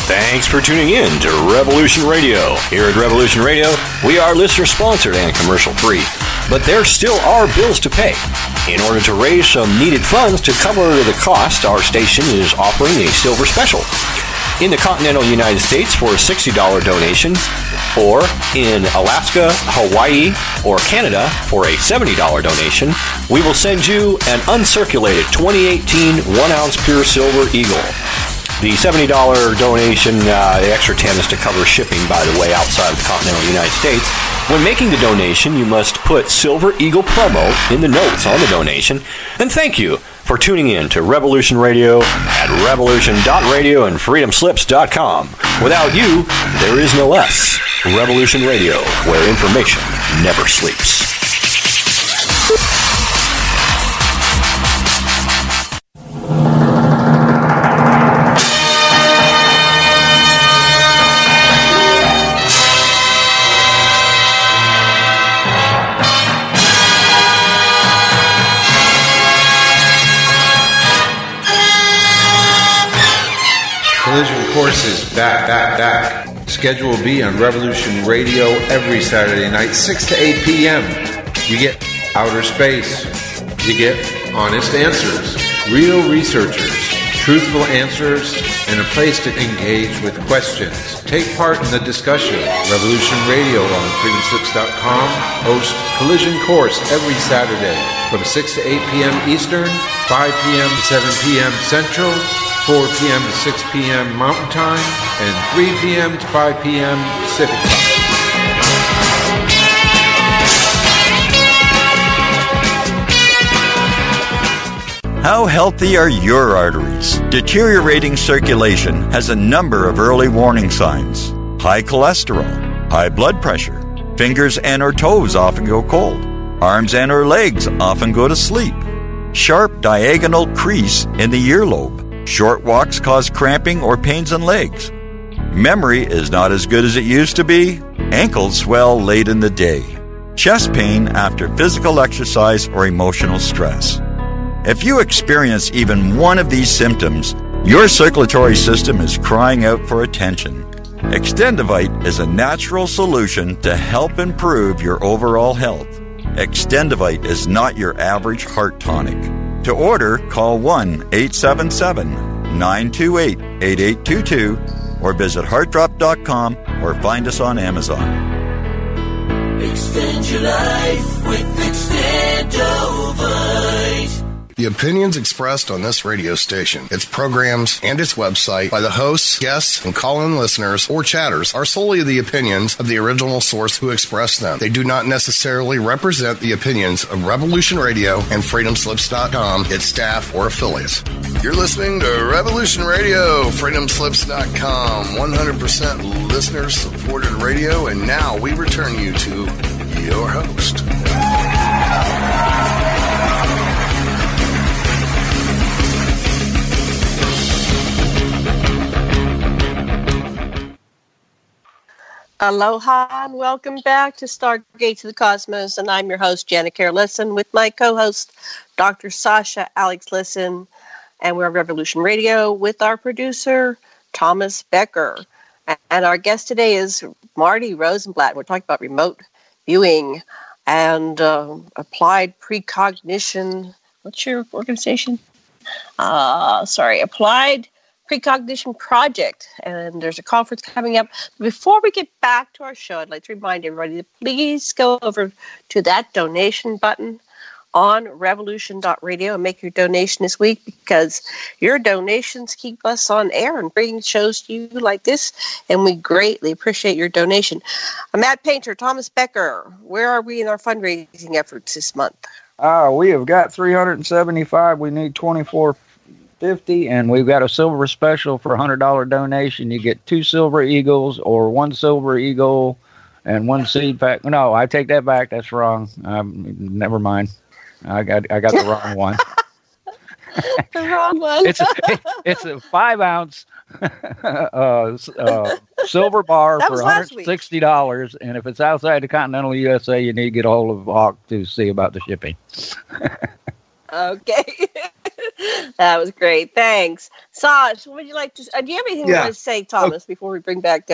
Thanks for tuning in to Revolution Radio. Here at Revolution Radio, we are listener-sponsored and commercial-free, but there still are bills to pay. In order to raise some needed funds to cover the cost, our station is offering a silver special. In the continental United States for a $60 donation, or in Alaska, Hawaii, or Canada for a $70 donation, we will send you an uncirculated 2018 1-ounce pure silver Eagle. The $70 donation, the extra 10 is to cover shipping, by the way, outside of the continental United States. When making the donation, you must put Silver Eagle promo in the notes on the donation. And thank you for tuning in to Revolution Radio at revolution.radio and freedomslips.com. Without you, there is no us. Revolution Radio, where information never sleeps. Collision courses back. Schedule will be on Revolution Radio every Saturday night, 6 to 8 p.m. You get outer space. You get honest answers, real researchers, truthful answers, and a place to engage with questions. Take part in the discussion. Revolution Radio on freedomslips.com hosts Collision course every Saturday from 6 to 8 p.m. Eastern, 5 p.m. to 7 p.m. Central, 4 p.m. to 6 p.m. Mountain Time, and 3 p.m. to 5 p.m. Pacific Time. How healthy are your arteries? Deteriorating circulation has a number of early warning signs. High cholesterol, high blood pressure, fingers and or toes often go cold, arms and or legs often go to sleep, sharp diagonal crease in the earlobe, short walks cause cramping or pains in legs. Memory is not as good as it used to be. Ankles swell late in the day. Chest pain after physical exercise or emotional stress. If you experience even one of these symptoms, your circulatory system is crying out for attention. Extendivite is a natural solution to help improve your overall health. Extendivite is not your average heart tonic. To order, call 1-877-928-8822 or visit heartdrop.com or find us on Amazon. Extend your life with Extendovite. The opinions expressed on this radio station, its programs, and its website by the hosts, guests, and call-in listeners or chatters are solely the opinions of the original source who expressed them. They do not necessarily represent the opinions of Revolution Radio and freedomslips.com, its staff, or affiliates. You're listening to Revolution Radio, freedomslips.com, 100% listener-supported radio, and now we return you to your host. Aloha and welcome back to Stargate to the Cosmos, and I'm your host, Janet Care Lessin, with my co-host, Dr. Sasha Alex Lessin, and we're on Revolution Radio with our producer, Thomas Becker. And our guest today is Marty Rosenblatt. We're talking about remote viewing and Applied Precognition. What's your organization? Applied Precognition Project, and there's a conference coming up. Before we get back to our show, I'd like to remind everybody to please go over to that donation button on revolution.radio and make your donation this week, because your donations keep us on air and bring shows to you like this, and we greatly appreciate your donation. Matt Painter, Thomas Becker, where are we in our fundraising efforts this month? We have got 375. We need 2450, and we've got a silver special for $100 donation. You get 2 silver eagles or 1 silver eagle and 1 seed pack. No, I take that back. That's wrong. Never mind. I got the wrong one. The wrong one. It's a 5-ounce silver bar for $160, and if it's outside the continental USA, you need to get a hold of Hawk to see about the shipping. Okay. That was great. Thanks. Sasha, what would you like to do? You have anything you want to say, Thomas, before we bring back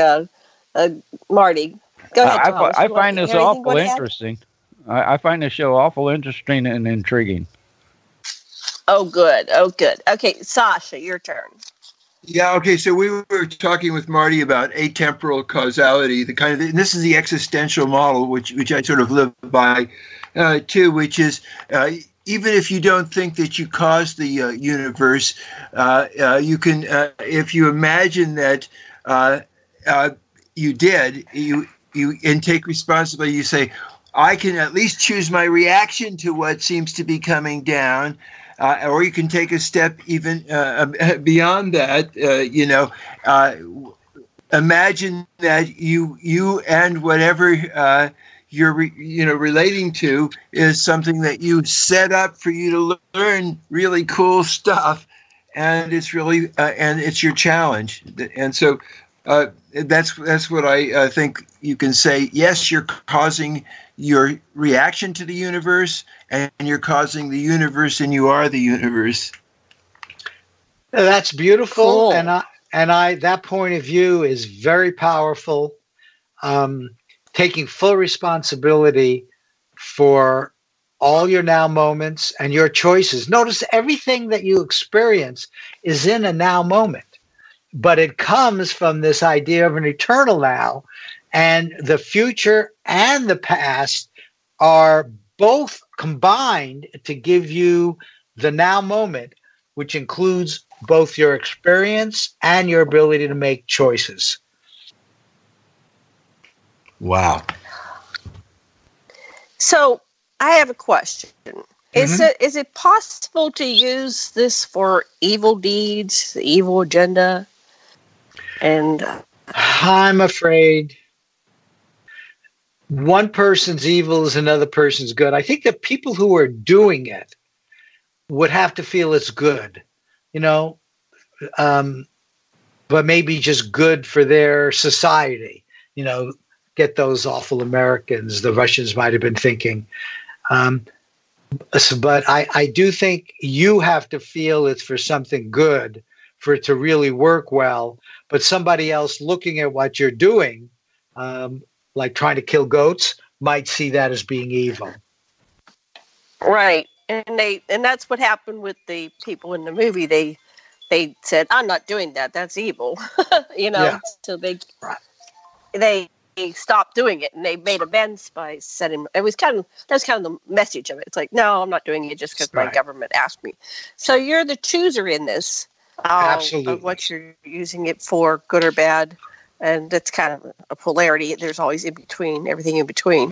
Marty? Go ahead, Thomas. I find this awful interesting. I find this show awful interesting and intriguing. Oh, good. Okay, Sasha, your turn. Yeah, okay, so we were talking with Marty about atemporal causality, and this is the existential model, which I sort of live by, too, which is even if you don't think that you caused the universe, you can, if you imagine that you did, you and take responsibility, you say, I can at least choose my reaction to what seems to be coming down. Or you can take a step even beyond that. Imagine that you and whatever you're relating to is something that you set up for you to learn really cool stuff, and it's really and it's your challenge. And so that's what I think you can say. Yes, you're causing your reaction to the universe, and you're causing the universe, and you are the universe. That's beautiful, cool. and I that point of view is very powerful. Taking full responsibility for all your now moments and your choices. Notice everything that you experience is in a now moment, but it comes from this idea of an eternal now. And the future and the past are both combined to give you the now moment, which includes both your experience and your ability to make choices. Wow. So I have a question. Is it possible to use this for evil deeds, the evil agenda? And I'm afraid one person's evil is another person's good. I think that people who are doing it would have to feel it's good, but maybe just good for their society, get those awful Americans, the Russians might have been thinking. But I do think you have to feel it's for something good for it to really work well, but somebody else looking at what you're doing, like trying to kill goats, might see that as being evil. Right. And that's what happened with the people in the movie. They said, I'm not doing that. That's evil. Yeah. So they stopped doing it, and they made amends by setting. That was kind of the message of it. It's like, no, I'm not doing it just because my government asked me. So you're the chooser in this. Absolutely. Of what you're using it for, good or bad. And that's kind of a polarity. There's always everything in between.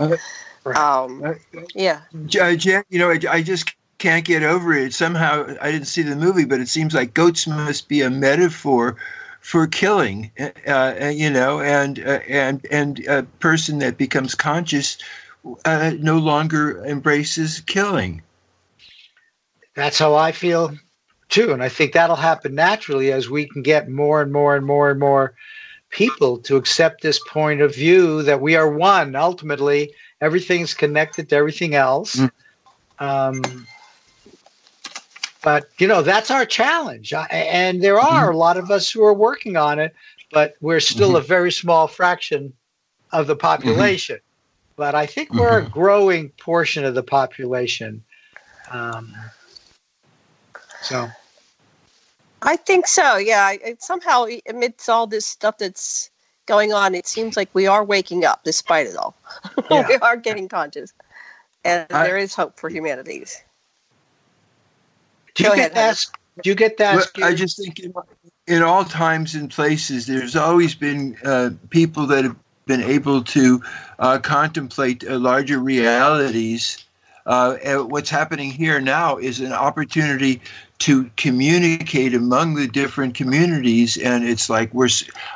Yeah. Jen, I just can't get over it. Somehow, I didn't see the movie, but it seems like goats must be a metaphor for killing, and a person that becomes conscious no longer embraces killing. That's how I feel too, and I think that'll happen naturally as we can get more and more and more and more people to accept this point of view that we are one. Ultimately, everything's connected to everything else. But, that's our challenge. And there are a lot of us who are working on it, but we're still a very small fraction of the population. But I think we're a growing portion of the population. So I think so, yeah. Somehow, amidst all this stuff that's going on, it seems like we are waking up despite it all. Yeah. We are getting conscious. and there is hope for humanities. Do you get that? I just think in all times and places, there's always been people that have been able to contemplate larger realities. And what's happening here now is an opportunity to communicate among the different communities, and it's like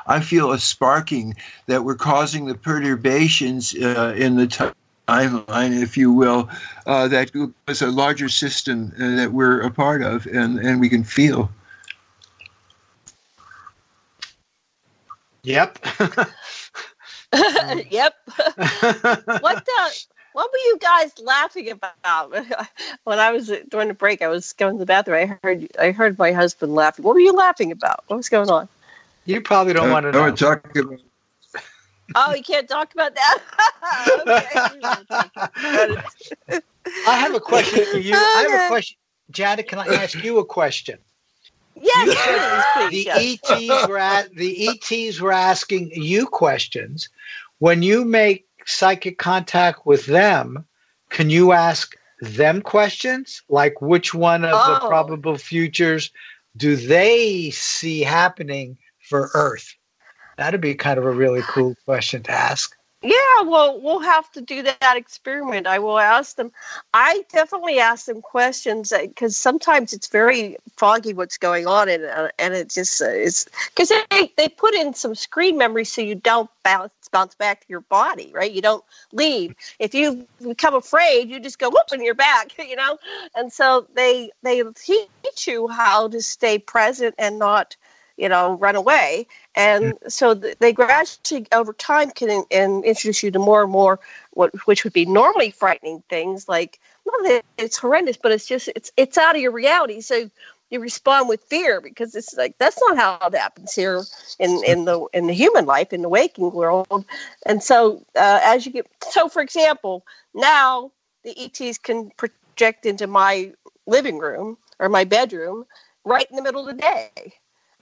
I feel a sparking that we're causing the perturbations in the timeline, if you will, that is a larger system that we're a part of, and we can feel. Yep. Yep. What were you guys laughing about? When I was during the break, I was going to the bathroom. I heard my husband laughing. What were you laughing about? What was going on? You probably don't want to know. Talk about. Oh, you can't talk about that. Okay. I have a question for you. I have a question, Janet. Can I ask you a question? Yes, the ETs were asking you questions. When you make psychic contact with them, can you ask them questions? Like, which one of the probable futures do they see happening for Earth? That'd be kind of a really cool question to ask. Yeah, well, we'll have to do that experiment. I will ask them. I definitely ask them questions because sometimes it's very foggy what's going on, and it just is because they put in some screen memory so you don't bounce back to your body, right? You don't leave. If you become afraid, you just go whoop and you're back, And so they teach you how to stay present and not run away. And so they gradually over time can introduce you to more and more which would be normally frightening things, like not that it's horrendous, but it's out of your reality. So you respond with fear because it's like that's not how it happens here in the human life, in the waking world. And so for example, now the ETs can project into my living room or my bedroom right in the middle of the day.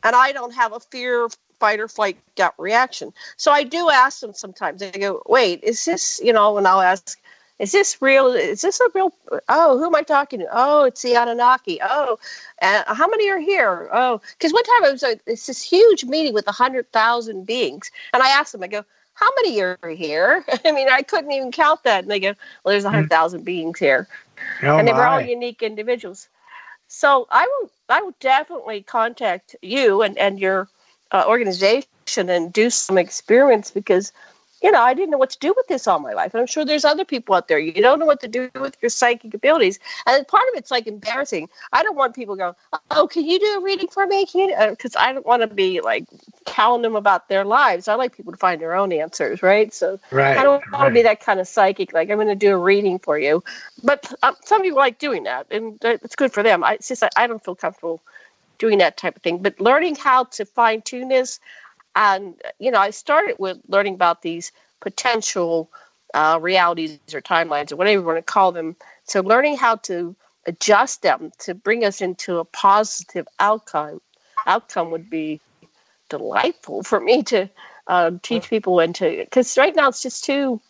And I don't have a fear, fight or flight gut reaction. So I do ask them sometimes. I go, wait, is this, and I'll ask, is this real? Is this a real? Oh, who am I talking to? Oh, it's the Anunnaki. Oh, how many are here? Oh, because one time it's this huge meeting with 100,000 beings. And I asked them, I go, how many are here? I mean, I couldn't even count that. And they go, well, there's 100,000 beings here. Oh, and they were all unique individuals. So I will definitely contact you and your organization and do some experiments because, I didn't know what to do with this all my life. And I'm sure there's other people out there. You don't know what to do with your psychic abilities. And part of it's like embarrassing. I don't want people going, oh, can you do a reading for me? Because I don't want to be like telling them about their lives. I like people to find their own answers, right? So I don't want to be that kind of psychic, like I'm going to do a reading for you. But some people like doing that, and it's good for them. It's just I don't feel comfortable doing that type of thing. But learning how to fine-tune this, and, I started with learning about these potential realities or timelines or whatever you want to call them. So learning how to adjust them to bring us into a positive outcome would be delightful for me to teach people because right now it's too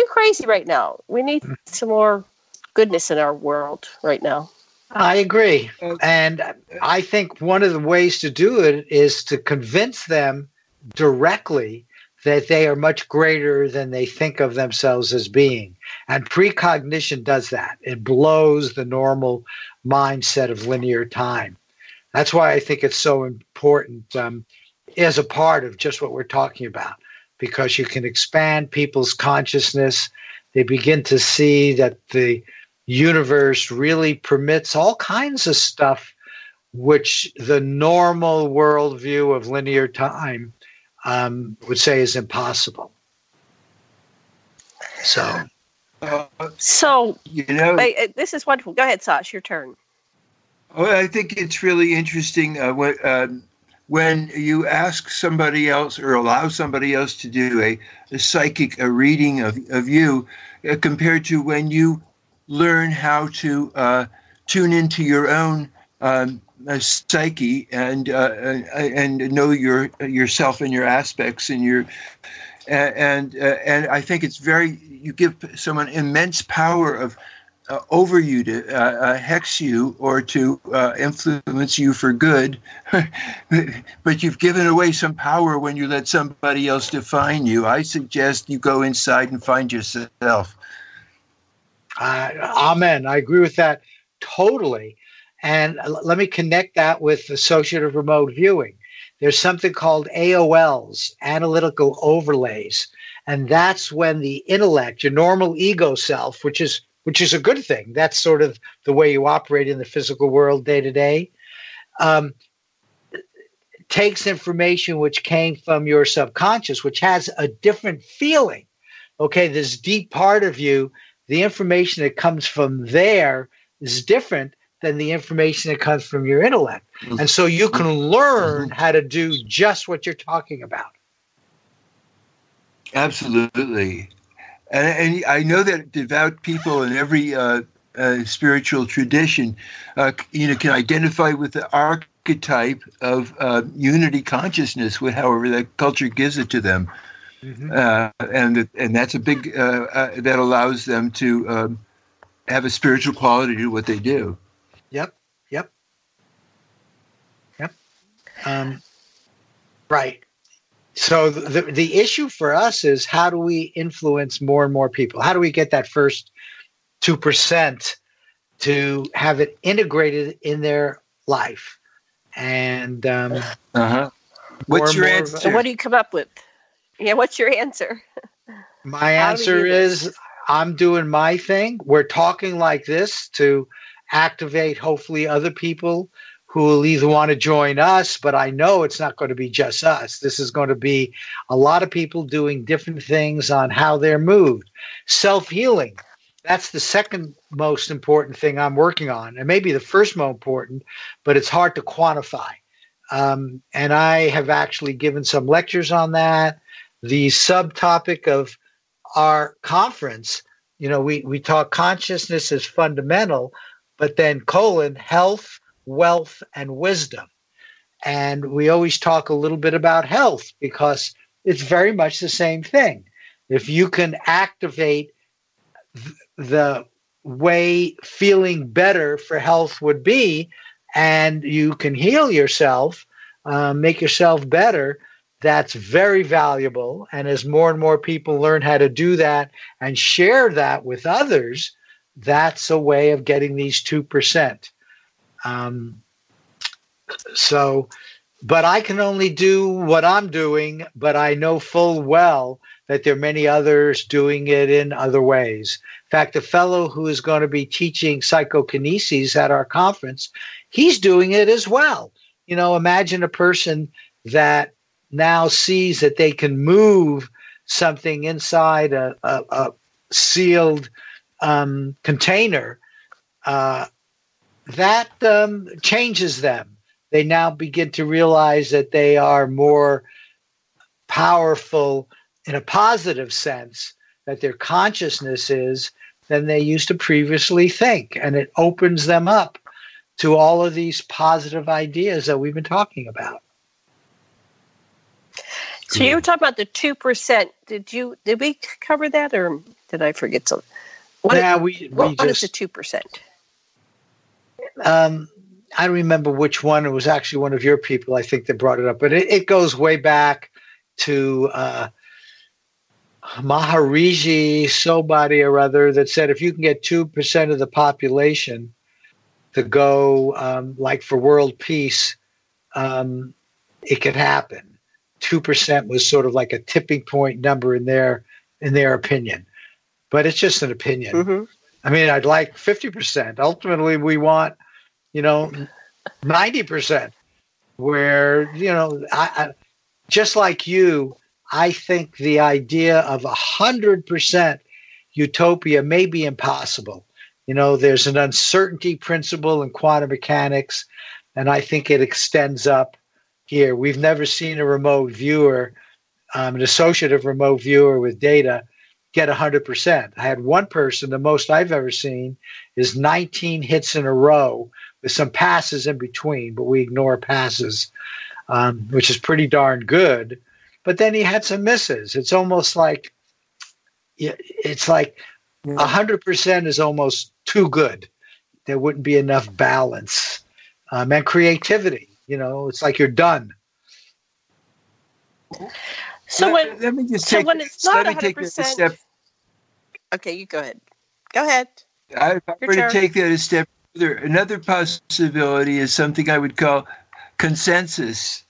crazy right now. We need some more goodness in our world right now. I agree. And I think one of the ways to do it is to convince them directly that they are much greater than they think of themselves as being. And precognition does that. It blows the normal mindset of linear time. That's why I think it's so important as a part of just what we're talking about, because you can expand people's consciousness. They begin to see that the universe really permits all kinds of stuff which the normal worldview of linear time would say is impossible. So this is wonderful. Go ahead, Sasha, your turn. Well, I think it's really interesting when you ask somebody else or allow somebody else to do a psychic reading of you compared to when you learn how to tune into your own psyche and know yourself and your aspects and and I think it's very you give someone immense power of over you to hex you or to influence you for good, but you've given away some power when you let somebody else define you. I suggest you go inside and find yourself. Amen. I agree with that totally. And let me connect that with associative remote viewing. There's something called AOLs, analytical overlays. And that's when the intellect, your normal ego self, which is a good thing. That's sort of the way you operate in the physical world day to day. Takes information which came from your subconscious, which has a different feeling. Okay, this deep part of you, the information that comes from there is different than the information that comes from your intellect. And so you can learn how to do just what you're talking about. Absolutely. And I know that devout people in every spiritual tradition, can identify with the archetype of unity consciousness, however that culture gives it to them, and that's a big that allows them to have a spiritual quality to what they do. Yep. Right. So the issue for us is, how do we influence more and more people? How do we get that first 2% to have it integrated in their life? And what's your answer? So what do you come up with? Yeah, what's your answer? My answer is, I'm doing my thing. We're talking like this to activate, hopefully, other people who will either want to join us, but I know it's not going to be just us. This is going to be a lot of people doing different things on how they're moved. Self-healing, that's the second most important thing I'm working on, and maybe the first most important, but it's hard to quantify. And I have actually given some lectures on that. The subtopic of our conference, we talk consciousness is fundamental, but then health, wealth, and wisdom. And we always talk a little bit about health because it's very much the same thing. If you can activate the way feeling better for health would be, and you can heal yourself, make yourself better, that's very valuable. And as more and more people learn how to do that and share that with others, that's a way of getting these 2%. But I can only do what I'm doing, but I know full well that there are many others doing it in other ways. In fact, the fellow who is going to be teaching psychokinesis at our conference, he's doing it as well. Imagine a person that now sees that they can move something inside a sealed container. That changes them. They now begin to realize that they are more powerful in a positive sense, that their consciousness is, than they used to previously think. And it opens them up to all of these positive ideas that we've been talking about. So you were talking about the 2%. Did we cover that, or did I forget something? What is the 2%? I don't remember which one. It was actually one of your people, I think, that brought it up. But it goes way back to Maharishi, somebody or other, that said if you can get 2% of the population to go like for world peace, it could happen. 2% was sort of like a tipping point number in their opinion. But it's just an opinion. Mm-hmm. I mean, I'd like 50%. Ultimately, we want 90%, where, I just like you, I think the idea of 100% utopia may be impossible. There's an uncertainty principle in quantum mechanics, and I think it extends up here. We've never seen a remote viewer, an associative remote viewer with data, get 100%. I had one person, the most I've ever seen is 19 hits in a row with some passes in between, but we ignore passes, which is pretty darn good. But then he had some misses. It's almost like it's like 100% is almost too good. There wouldn't be enough balance and creativity. It's like you're done. So let me just take when it's not 100%. Step. Okay, you go ahead. Go ahead. I'm going to take that a step further. Another possibility is something I would call consensus.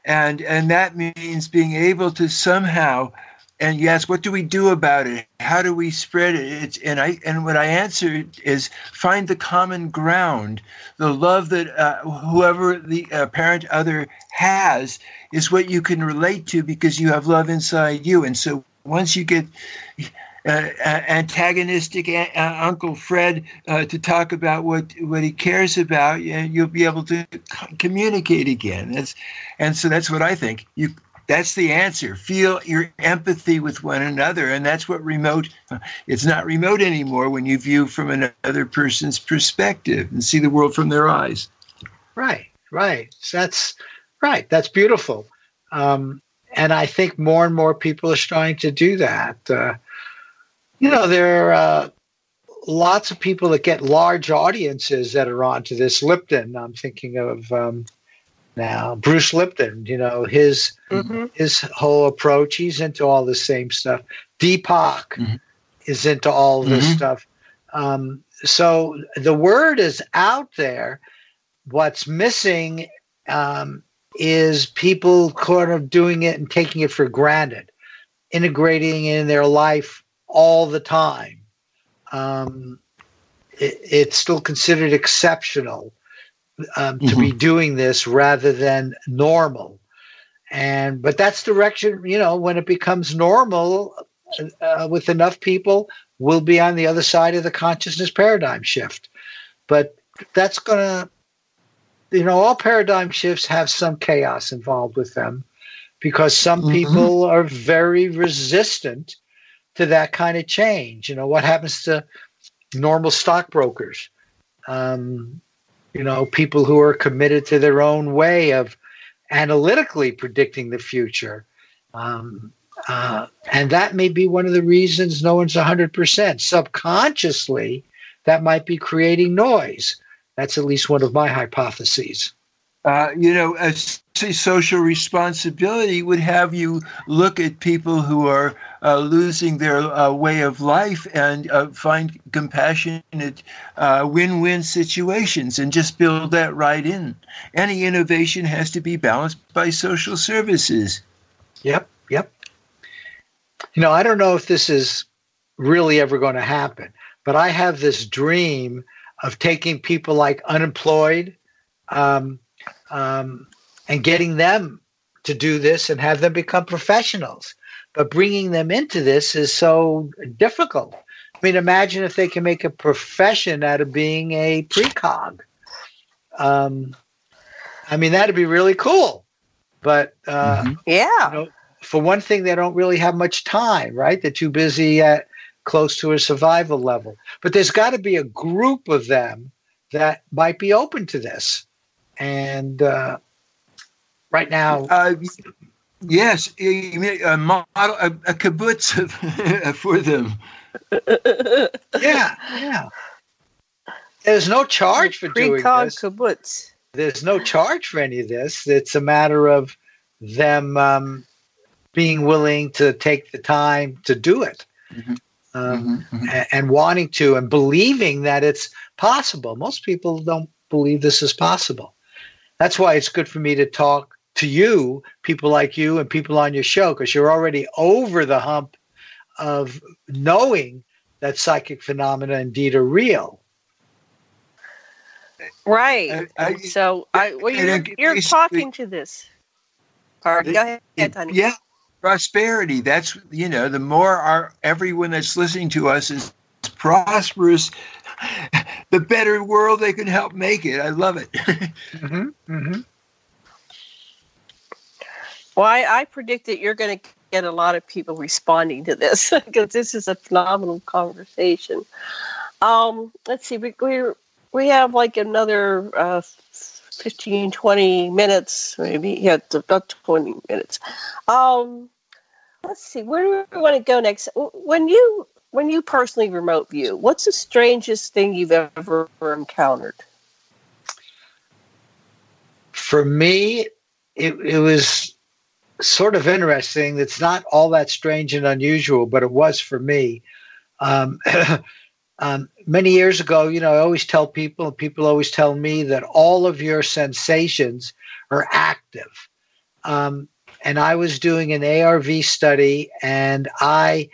And that means being able to somehow, and yes, what do we do about it? How do we spread it? And what I answer is find the common ground. The love that whoever the apparent other has is what you can relate to because you have love inside you. And so once you get antagonistic Uncle Fred to talk about what he cares about, you'll be able to communicate again. So that's what I think. That's the answer. Feel your empathy with one another, and that's what it's not remote anymore when you view from another person's perspective and see the world from their eyes. Right. That's right. That's beautiful. And I think more and more people are starting to do that. There are lots of people that get large audiences that are onto this. Lipton, I'm thinking of now, Bruce Lipton, his whole approach, he's into all the same stuff. Deepak is into all this stuff. So the word is out there. What's missing is people kind of doing it and taking it for granted, integrating it in their life all the time. It's still considered exceptional to be doing this rather than normal. But that's direction, when it becomes normal with enough people, we'll be on the other side of the consciousness paradigm shift. But that's going to, all paradigm shifts have some chaos involved with them because some people are very resistant to that kind of change. What happens to normal stockbrokers? People who are committed to their own way of analytically predicting the future. And that may be one of the reasons no one's 100%. Subconsciously, that might be creating noise. That's at least one of my hypotheses. Social responsibility would have you look at people who are losing their way of life and find compassionate win-win situations and just build that right in. Any innovation has to be balanced by social services. Yep. I don't know if this is really ever going to happen, but I have this dream of taking people like unemployed and getting them to do this and have them become professionals. But bringing them into this is so difficult. I mean, imagine if they can make a profession out of being a precog. That'd be really cool. But, for one thing, they don't really have much time, right? They're too busy at close to a survival level. But there's got to be a group of them that might be open to this. And right now, yes, you mean a model, a kibbutz for them. Yeah. There's no charge for doing this. Kibbutz. There's no charge for any of this. It's a matter of them being willing to take the time to do it. And wanting to and believing that it's possible. Most people don't believe this is possible. That's why it's good for me to talk to you, people like you and people on your show, because you're already over the hump of knowing that psychic phenomena indeed are real. Right. You're talking to this. Pardon, go ahead, honey. Yeah. Prosperity. That's, the more everyone that's listening to us is prosperous, the better world they can help make it. I love it. Well, I predict that you're going to get a lot of people responding to this because this is a phenomenal conversation. Let's see, we have like another 15, 20 minutes, maybe. Yeah, about 20 minutes. let's see, where do we want to go next? When you personally remote view, what's the strangest thing you've ever encountered? For me, it was sort of interesting. It's not all that strange and unusual, but it was for me. Many years ago, I always tell people, and people always tell me, that all of your sensations are active. And I was doing an ARV study, and I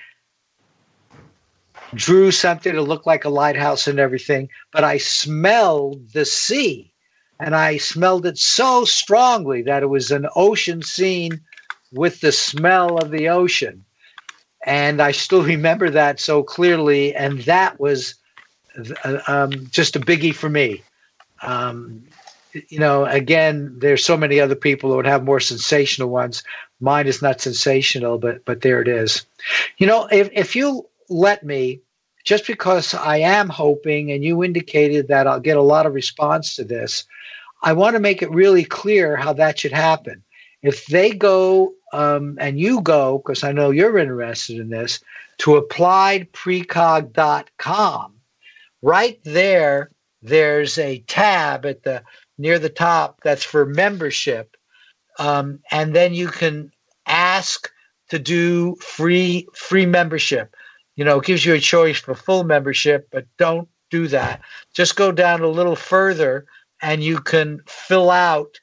drew something to look like a lighthouse and everything, but I smelled the sea. And I smelled it so strongly that it was an ocean scene with the smell of the ocean. And I still remember that so clearly. And that was just a biggie for me. Again, there's so many other people who would have more sensational ones. Mine is not sensational, but there it is. If you let me, just because I am hoping, and you indicated that I'll get a lot of response to this, I want to make it really clear how that should happen. If they go, and you go, because I know you're interested in this, to appliedprecog.com, right there, there's a tab near the top that's for membership. And then you can ask to do free membership. It gives you a choice for full membership, but don't do that. Just go down a little further, and you can fill out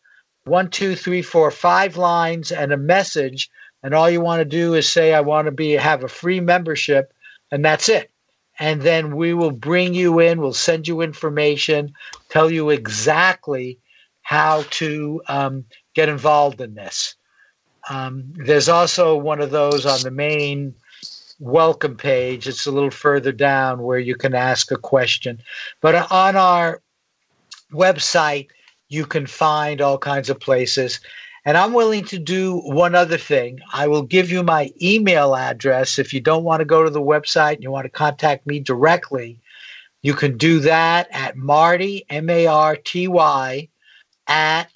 1, 2, 3, 4, 5 lines and a message. And all you want to do is say, I want to have a free membership, and that's it. And then we will bring you in, we'll send you information, tell you exactly how to get involved in this. There's also one of those on the main welcome page. It's a little further down where you can ask a question. But on our website, you can find all kinds of places. And I'm willing to do one other thing. I will give you my email address. If you don't want to go to the website and you want to contact me directly, you can do that at Marty, MARTY, at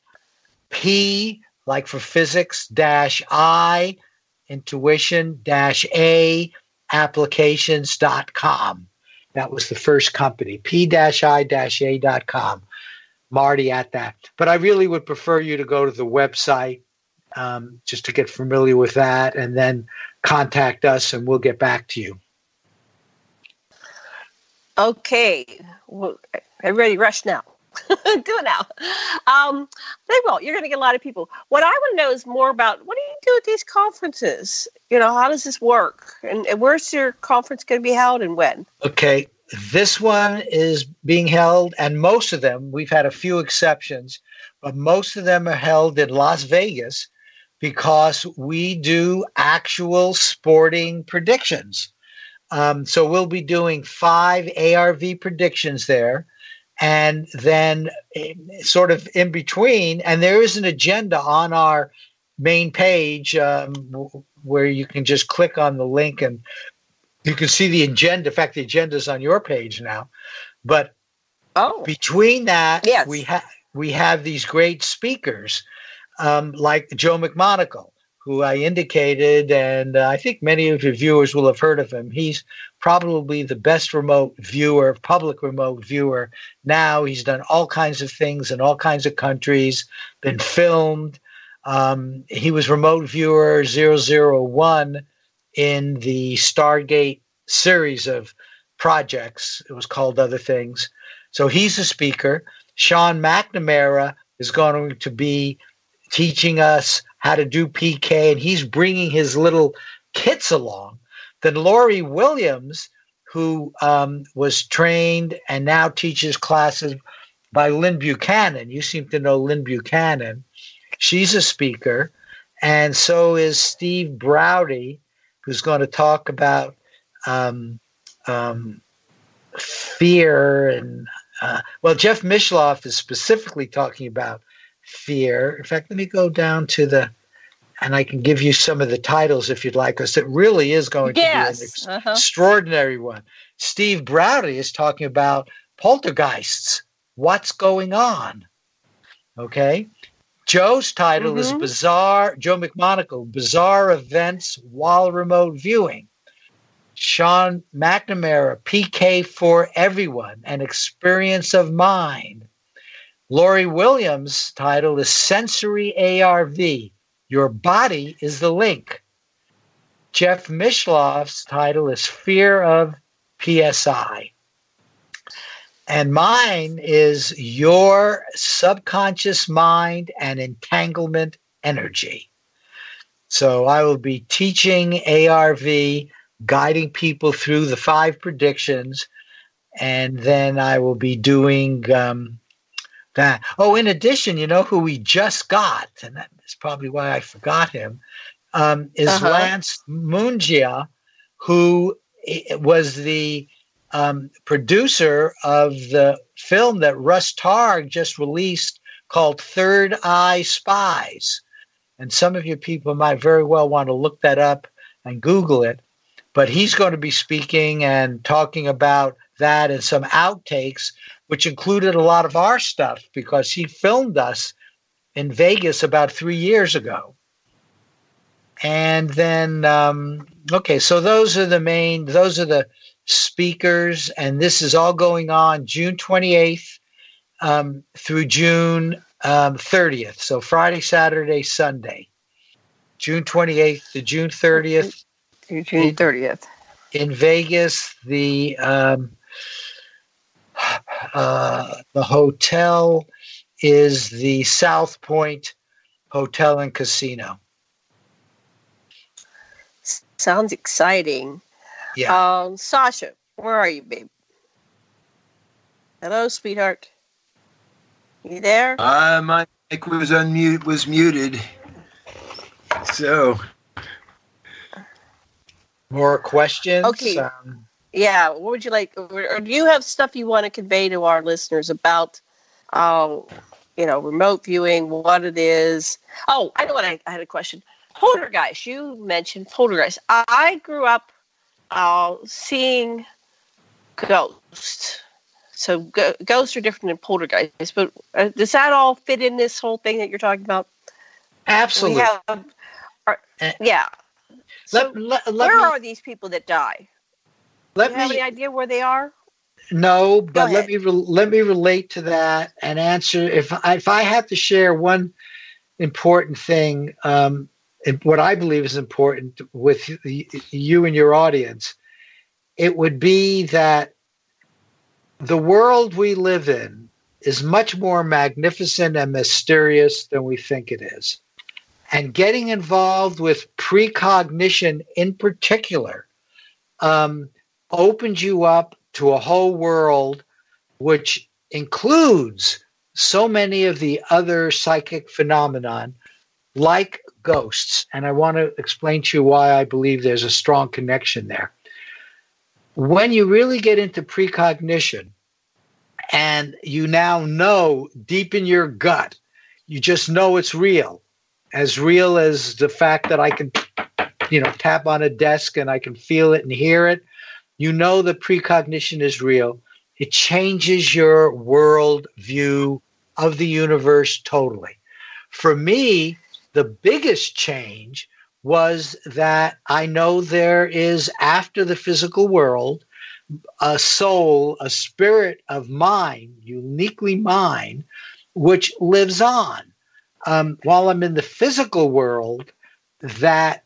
P, like for physics, -I, intuition, -A, applications.com. That was the first company, P-I-A.com. Marty at that. But I really would prefer you to go to the website just to get familiar with that, and then contact us and we'll get back to you. Okay. Well, everybody rush now. Do it now. They will. You're going to get a lot of people. What I want to know is more about, what do you do at these conferences? How does this work? And where's your conference going to be held, and when? Okay. This one is being held, and most of them, we've had a few exceptions, but most of them are held in Las Vegas because we do actual sporting predictions. So we'll be doing 5 ARV predictions there, and then sort of in between, and there is an agenda on our main page where you can just click on the link and you can see the agenda. In fact, the agenda is on your page now. But between that, yes, we have these great speakers like Joe McMonagle, who I indicated, and I think many of your viewers will have heard of him. He's probably the best public remote viewer now. He's done all kinds of things in all kinds of countries, been filmed. He was remote viewer 001 in the Stargate series of projects. It was called other things. So he's a speaker. Sean McNamara is going to be teaching us how to do PK, and he's bringing his little kits along. Then Laurie Williams, who was trained and now teaches classes by Lynn Buchanan. You seem to know Lynn Buchanan. She's a speaker. And so is Steve Browdy, who's going to talk about fear. And Jeff Mishloff is specifically talking about fear. In fact, let me go down to and I can give you some of the titles if you'd like, because it really is going to be an extraordinary one. Steve Browdy is talking about poltergeists. What's going on? Okay. Joe's title is Bizarre, Joe McMonagle, Bizarre Events While Remote Viewing. Sean McNamara, PK for Everyone, An Experience of Mind. Lori Williams' title is Sensory ARV, Your Body is the Link. Jeff Mishloff's title is Fear of PSI. And mine is Your Subconscious Mind and Entanglement Energy. So I will be teaching ARV, guiding people through the 5 predictions, and then I will be doing that. Oh, in addition, you know who we just got, and that's probably why I forgot him, is Lance Mungia, who was the producer of the film that Russ Targ just released called Third Eye Spies. And some of you people might very well want to look that up and Google it. But he's going to be speaking and talking about that and some outtakes, which included a lot of our stuff because he filmed us in Vegas about 3 years ago. And then, okay, so those are the speakers, and this is all going on June 28th through June 30th. So Friday, Saturday, Sunday, June 28th to June 30th. Through June 30th. In Vegas, the hotel is the South Point Hotel and Casino. Sounds exciting. Yeah. Sasha, where are you, babe? Hello, sweetheart. You there? My mic was muted. So. More questions? Okay. Yeah. What would you like? Or do you have stuff you want to convey to our listeners about, remote viewing, what it is? Oh, I know what I had a question. Poltergeist. You mentioned poltergeist. I grew up seeing ghosts. So ghosts are different than poltergeists. But does that all fit in this whole thing that you're talking about? Absolutely. Yeah. So where are these people that die? Do you have any idea where they are? No, but let me relate to that and answer. If I have to share one important thing, what I believe is important with you and your audience, it would be that the world we live in is much more magnificent and mysterious than we think it is. And getting involved with precognition in particular opens you up to a whole world which includes so many of the other psychic phenomenon like ghosts. And I want to explain to you why I believe there's a strong connection there. When you really get into precognition and you now know deep in your gut, you just know it's real. As real as the fact that I can, tap on a desk and I can feel it and hear it. You know that precognition is real. It changes your world view of the universe totally. For me, the biggest change was that I know there is, after the physical world, a soul, a spirit of mine, uniquely mine, which lives on. While I'm in the physical world, that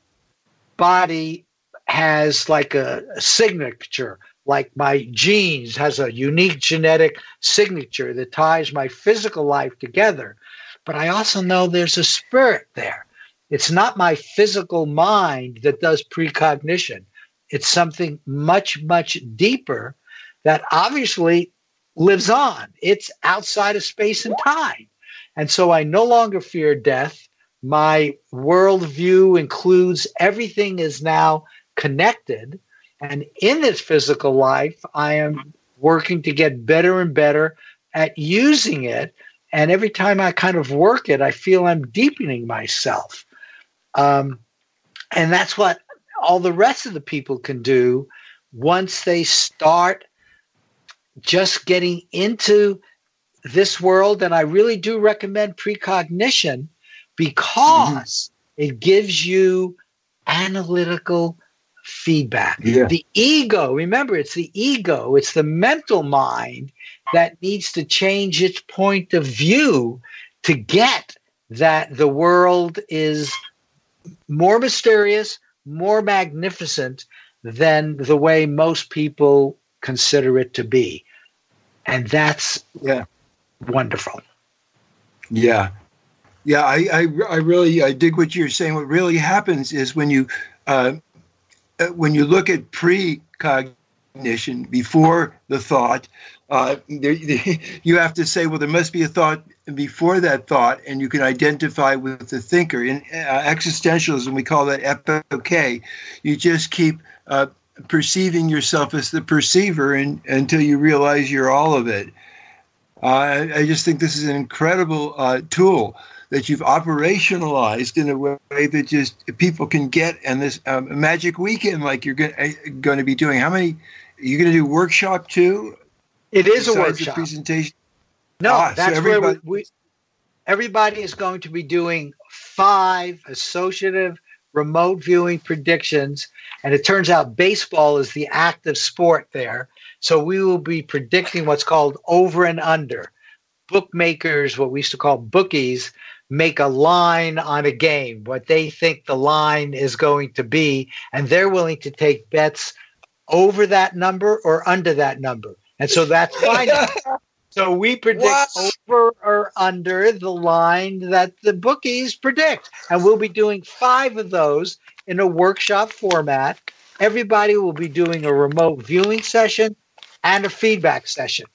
body has like a signature, like my genes has a unique genetic signature that ties my physical life together. But I also know there's a spirit there. It's not my physical mind that does precognition. It's something much, much deeper that obviously lives on. It's outside of space and time. And so I no longer fear death. My worldview includes everything is now connected. And in this physical life, I am working to get better and better at using it. And every time I kind of work it, I feel I'm deepening myself. And that's what all the rest of the people can do once they start just getting into this world. And I really do recommend precognition because it gives you analytical feedback. Yeah. The ego, remember, it's the ego, it's the mental mind that needs to change its point of view to get that the world is more mysterious, more magnificent than the way most people consider it to be. And that's wonderful. Yeah. Yeah, I really dig what you're saying. What really happens is when you look at precognition before the thought, you have to say, well, there must be a thought before that thought, and you can identify with the thinker. In existentialism, we call that epoche. You just keep perceiving yourself as the perceiver until you realize you're all of it. I just think this is an incredible tool that you've operationalized in a way that just people can get. And this magic weekend, like you're going to be doing, how many? Are you going to do workshop too? It is a besides workshop. The presentation. No, that's so where everybody is going to be doing 5 associative remote viewing predictions. And it turns out baseball is the active sport there. So we will be predicting what's called over and under. Bookmakers, what we used to call bookies, make a line on a game, what they think the line is going to be, and they're willing to take bets over that number or under that number. And so that's fine. So we predict over or under the line that the bookies predict. And we'll be doing 5 of those in a workshop format. Everybody will be doing a remote viewing session and a feedback session.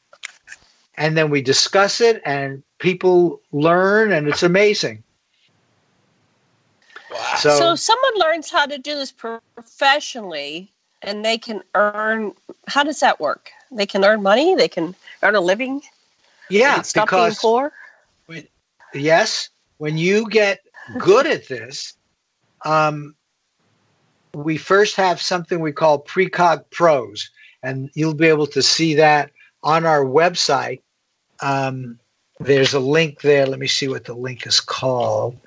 And then we discuss it and people learn, and it's amazing. Wow. So if someone learns how to do this professionally and they can earn, how does that work? They can earn money? They can earn a living? Yeah, stop being poor? Yes, when you get good at this, we first have something we call Precog Pros, and you'll be able to see that on our website. There's a link there. Let me see what the link is called.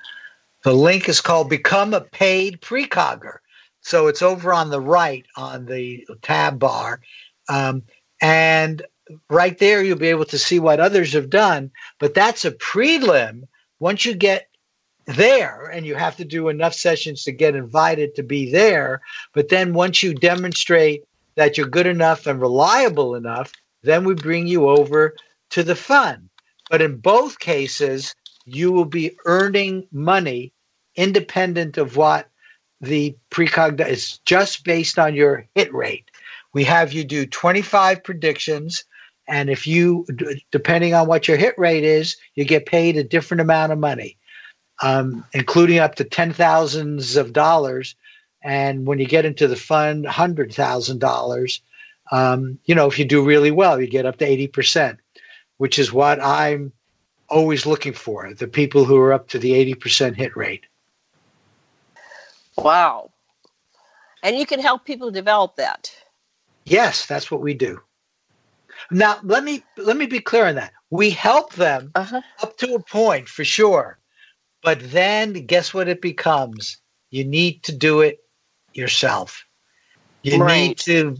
The link is called Become a Paid Precogger. So it's over on the right on the tab bar. And right there, you'll be able to see what others have done. But that's a prelim. Once you get there, and you have to do enough sessions to get invited to be there. But then once you demonstrate that you're good enough and reliable enough, then we bring you over to the fun. But in both cases, you will be earning money independent of what the precog does. It's just based on your hit rate. We have you do 25 predictions, and if you, depending on what your hit rate is, you get paid a different amount of money, including up to $10,000s of dollars. And when you get into the fund, $100,000. If you do really well, you get up to 80%, which is what I'm always looking for, the people who are up to the 80% hit rate. Wow. And you can help people develop that. Yes, that's what we do. Now, let me be clear on that. We help them up to a point for sure. But then guess what it becomes? You need to do it yourself. You need to,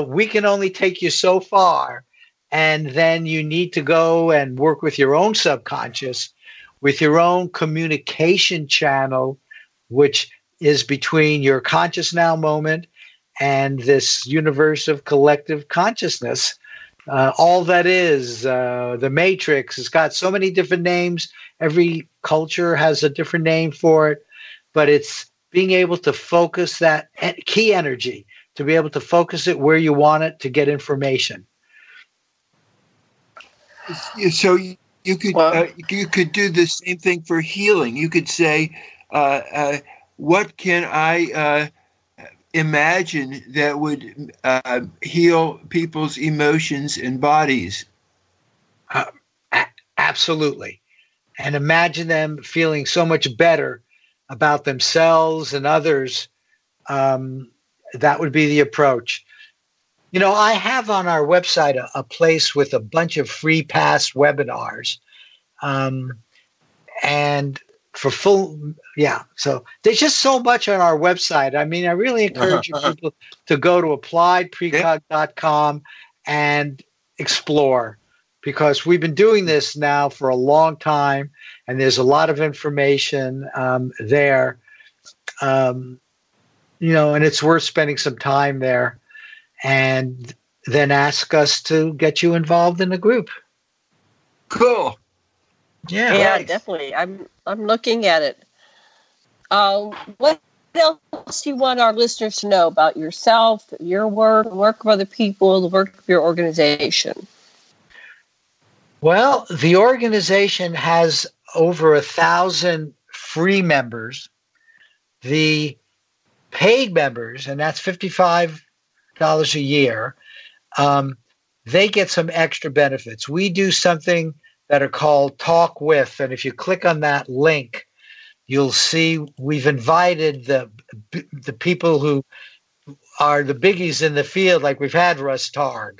we can only take you so far. And then you need to go and work with your own subconscious, with your own communication channel, which is between your conscious now moment and this universe of collective consciousness. All that is, the matrix has got so many different names. Every culture has a different name for it, but it's being able to focus that key energy, to be able to focus it where you want it to get information. So you could do the same thing for healing. You could say, what can I imagine that would heal people's emotions and bodies? Absolutely. And imagine them feeling so much better about themselves and others. That would be the approach. I have on our website a place with a bunch of free past webinars. And for full, yeah. So there's just so much on our website. I mean, I really encourage you people to go to appliedprecog.com and explore, because we've been doing this now for a long time, and there's a lot of information there. And it's worth spending some time there, and then ask us to get you involved in the group. Cool. Yeah, definitely. I'm looking at it. What else do you want our listeners to know about yourself, your work, the work of other people, the work of your organization? Well, the organization has over 1,000 free members. The paid members, and that's $55 a year, they get some extra benefits. We do something that are called Talk With, and if you click on that link, you'll see we've invited the people who are the biggies in the field. Like we've had Russ Targ,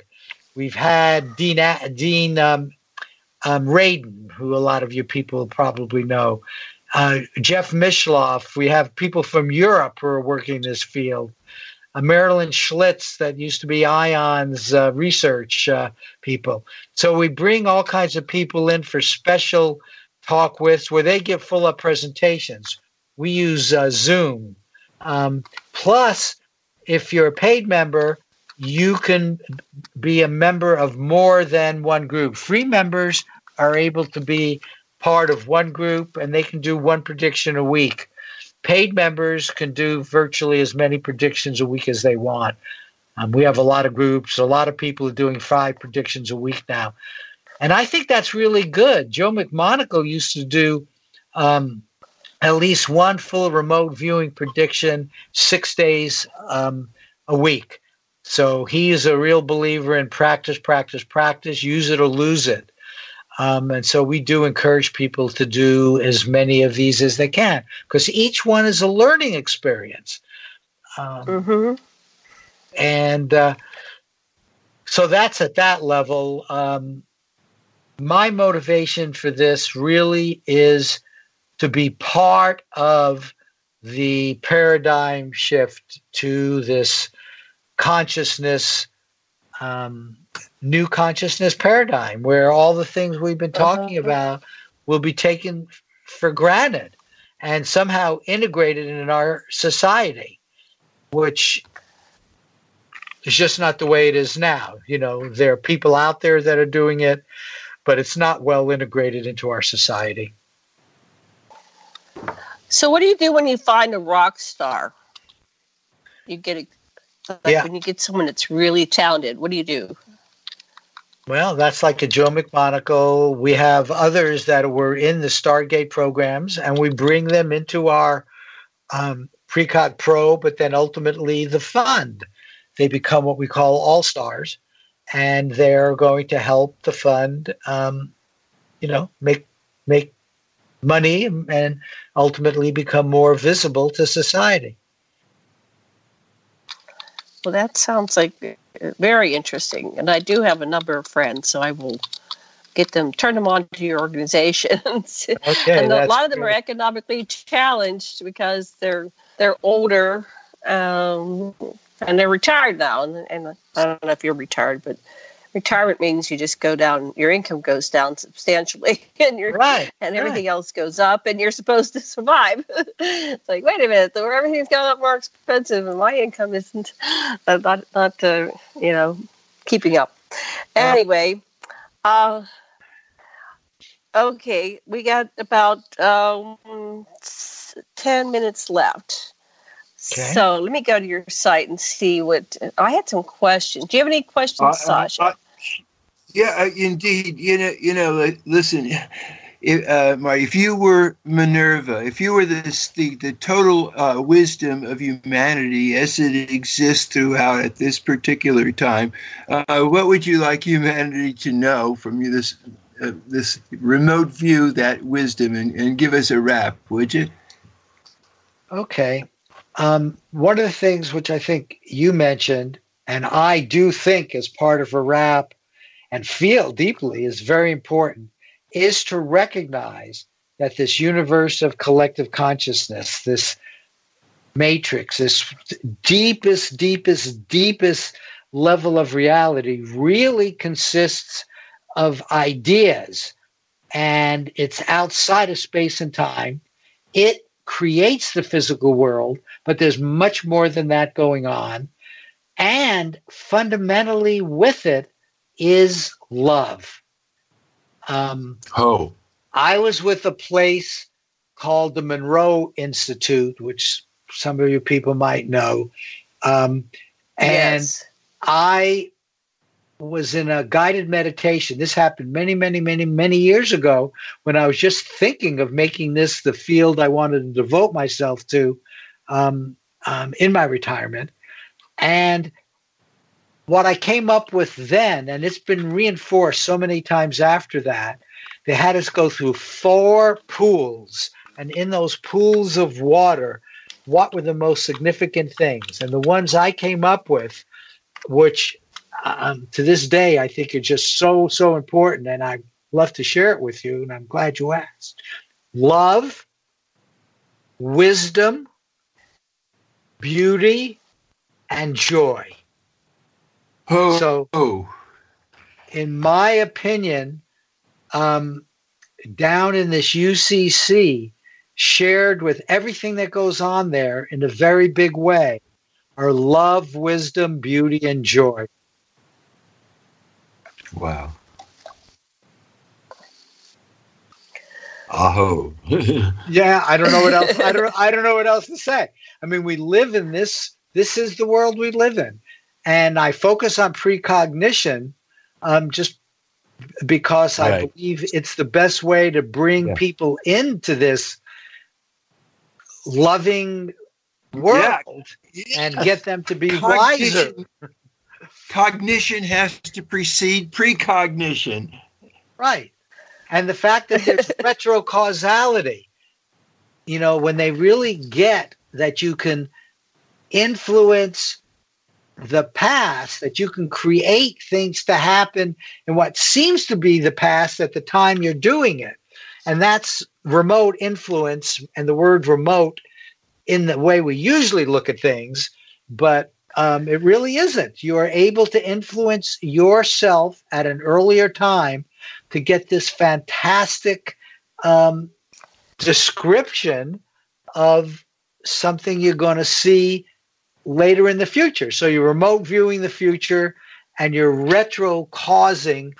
we've had Dean Radin, who a lot of you people probably know, Jeff Mishloff. We have people from Europe who are working this field. Marilyn Schlitz, that used to be ION's research people. So we bring all kinds of people in for special talk with where they give full-up presentations. We use Zoom. Plus, if you're a paid member, you can be a member of more than one group. Free members are able to be part of one group, and they can do one prediction a week. Paid members can do virtually as many predictions a week as they want. We have a lot of groups. A lot of people are doing 5 predictions a week now. And I think that's really good. Joe McMonagle used to do at least one full remote viewing prediction 6 days a week. So he is a real believer in practice, practice, practice, use it or lose it. And so we do encourage people to do as many of these as they can, because each one is a learning experience. And so that's at that level. My motivation for this really is to be part of the paradigm shift to this consciousness, new consciousness paradigm, where all the things we've been talking about will be taken for granted and somehow integrated in our society, which is just not the way it is now. You know, there are people out there that are doing it, but it's not well integrated into our society. So what do you do when you find a rock star? You get when you get someone that's really talented, what do you do? Well, that's like a Joe McMonagle. We have others that were in the Stargate programs, and we bring them into our Precog Pro, but then ultimately the fund. They become what we call all-stars, and they're going to help the fund, make money and ultimately become more visible to society. Well, that sounds like very interesting. And I do have a number of friends, so I will turn them on to your organizations. Okay, and a lot of them are economically challenged because they're older and they're retired now. And I don't know if you're retired, but retirement means you just go down, your income goes down substantially, and everything else goes up, and you're supposed to survive. It's like, wait a minute, everything's gone up more expensive, and my income isn't not keeping up. Anyway, okay, we got about 10 minutes left. Okay. So let me go to your site and see what I had. Some questions. Do you have any questions, Sasha? Yeah, indeed. Listen, Marty, if you were Minerva, if you were the total wisdom of humanity as it exists throughout at this particular time, what would you like humanity to know from this remote view, that wisdom, and give us a wrap, would you? Okay. One of the things which I think you mentioned, and I do think as part of a wrap and feel deeply is very important, is to recognize that this universe of collective consciousness, this matrix, this deepest level of reality really consists of ideas, and it's outside of space and time. It creates the physical world, but there's much more than that going on. And fundamentally with it is love. I was with a place called the Monroe Institute, which some of you people might know. And Yes. I was in a guided meditation. This happened many years ago when I was just thinking of making this the field I wanted to devote myself to in my retirement. And what I came up with then, and it's been reinforced so many times after that, they had us go through 4 pools. And in those pools of water, what were the most significant things? And the ones I came up with, which to this day I think are just so important, and I'd love to share it with you, and I'm glad you asked. Love, wisdom, beauty, and joy. In my opinion, down in this UCC, shared with everything that goes on there in a very big way, are love, wisdom, beauty, and joy. Wow. Aho. Yeah, I don't know what else. I don't know what else to say. I mean, we live in this. This is the world we live in, and I focus on precognition, just because I believe it's the best way to bring people into this loving world and get them to be wiser. Cognition has to precede precognition. Right. And the fact that there's retrocausality, you know, when they really get that you can influence the past, that you can create things to happen in what seems to be the past at the time you're doing it. And that's remote influence, and the word remote in the way we usually look at things, but it really isn't. You are able to influence yourself at an earlier time to get this fantastic description of something you're going to see later in the future. So you're remote viewing the future, and you're retro causing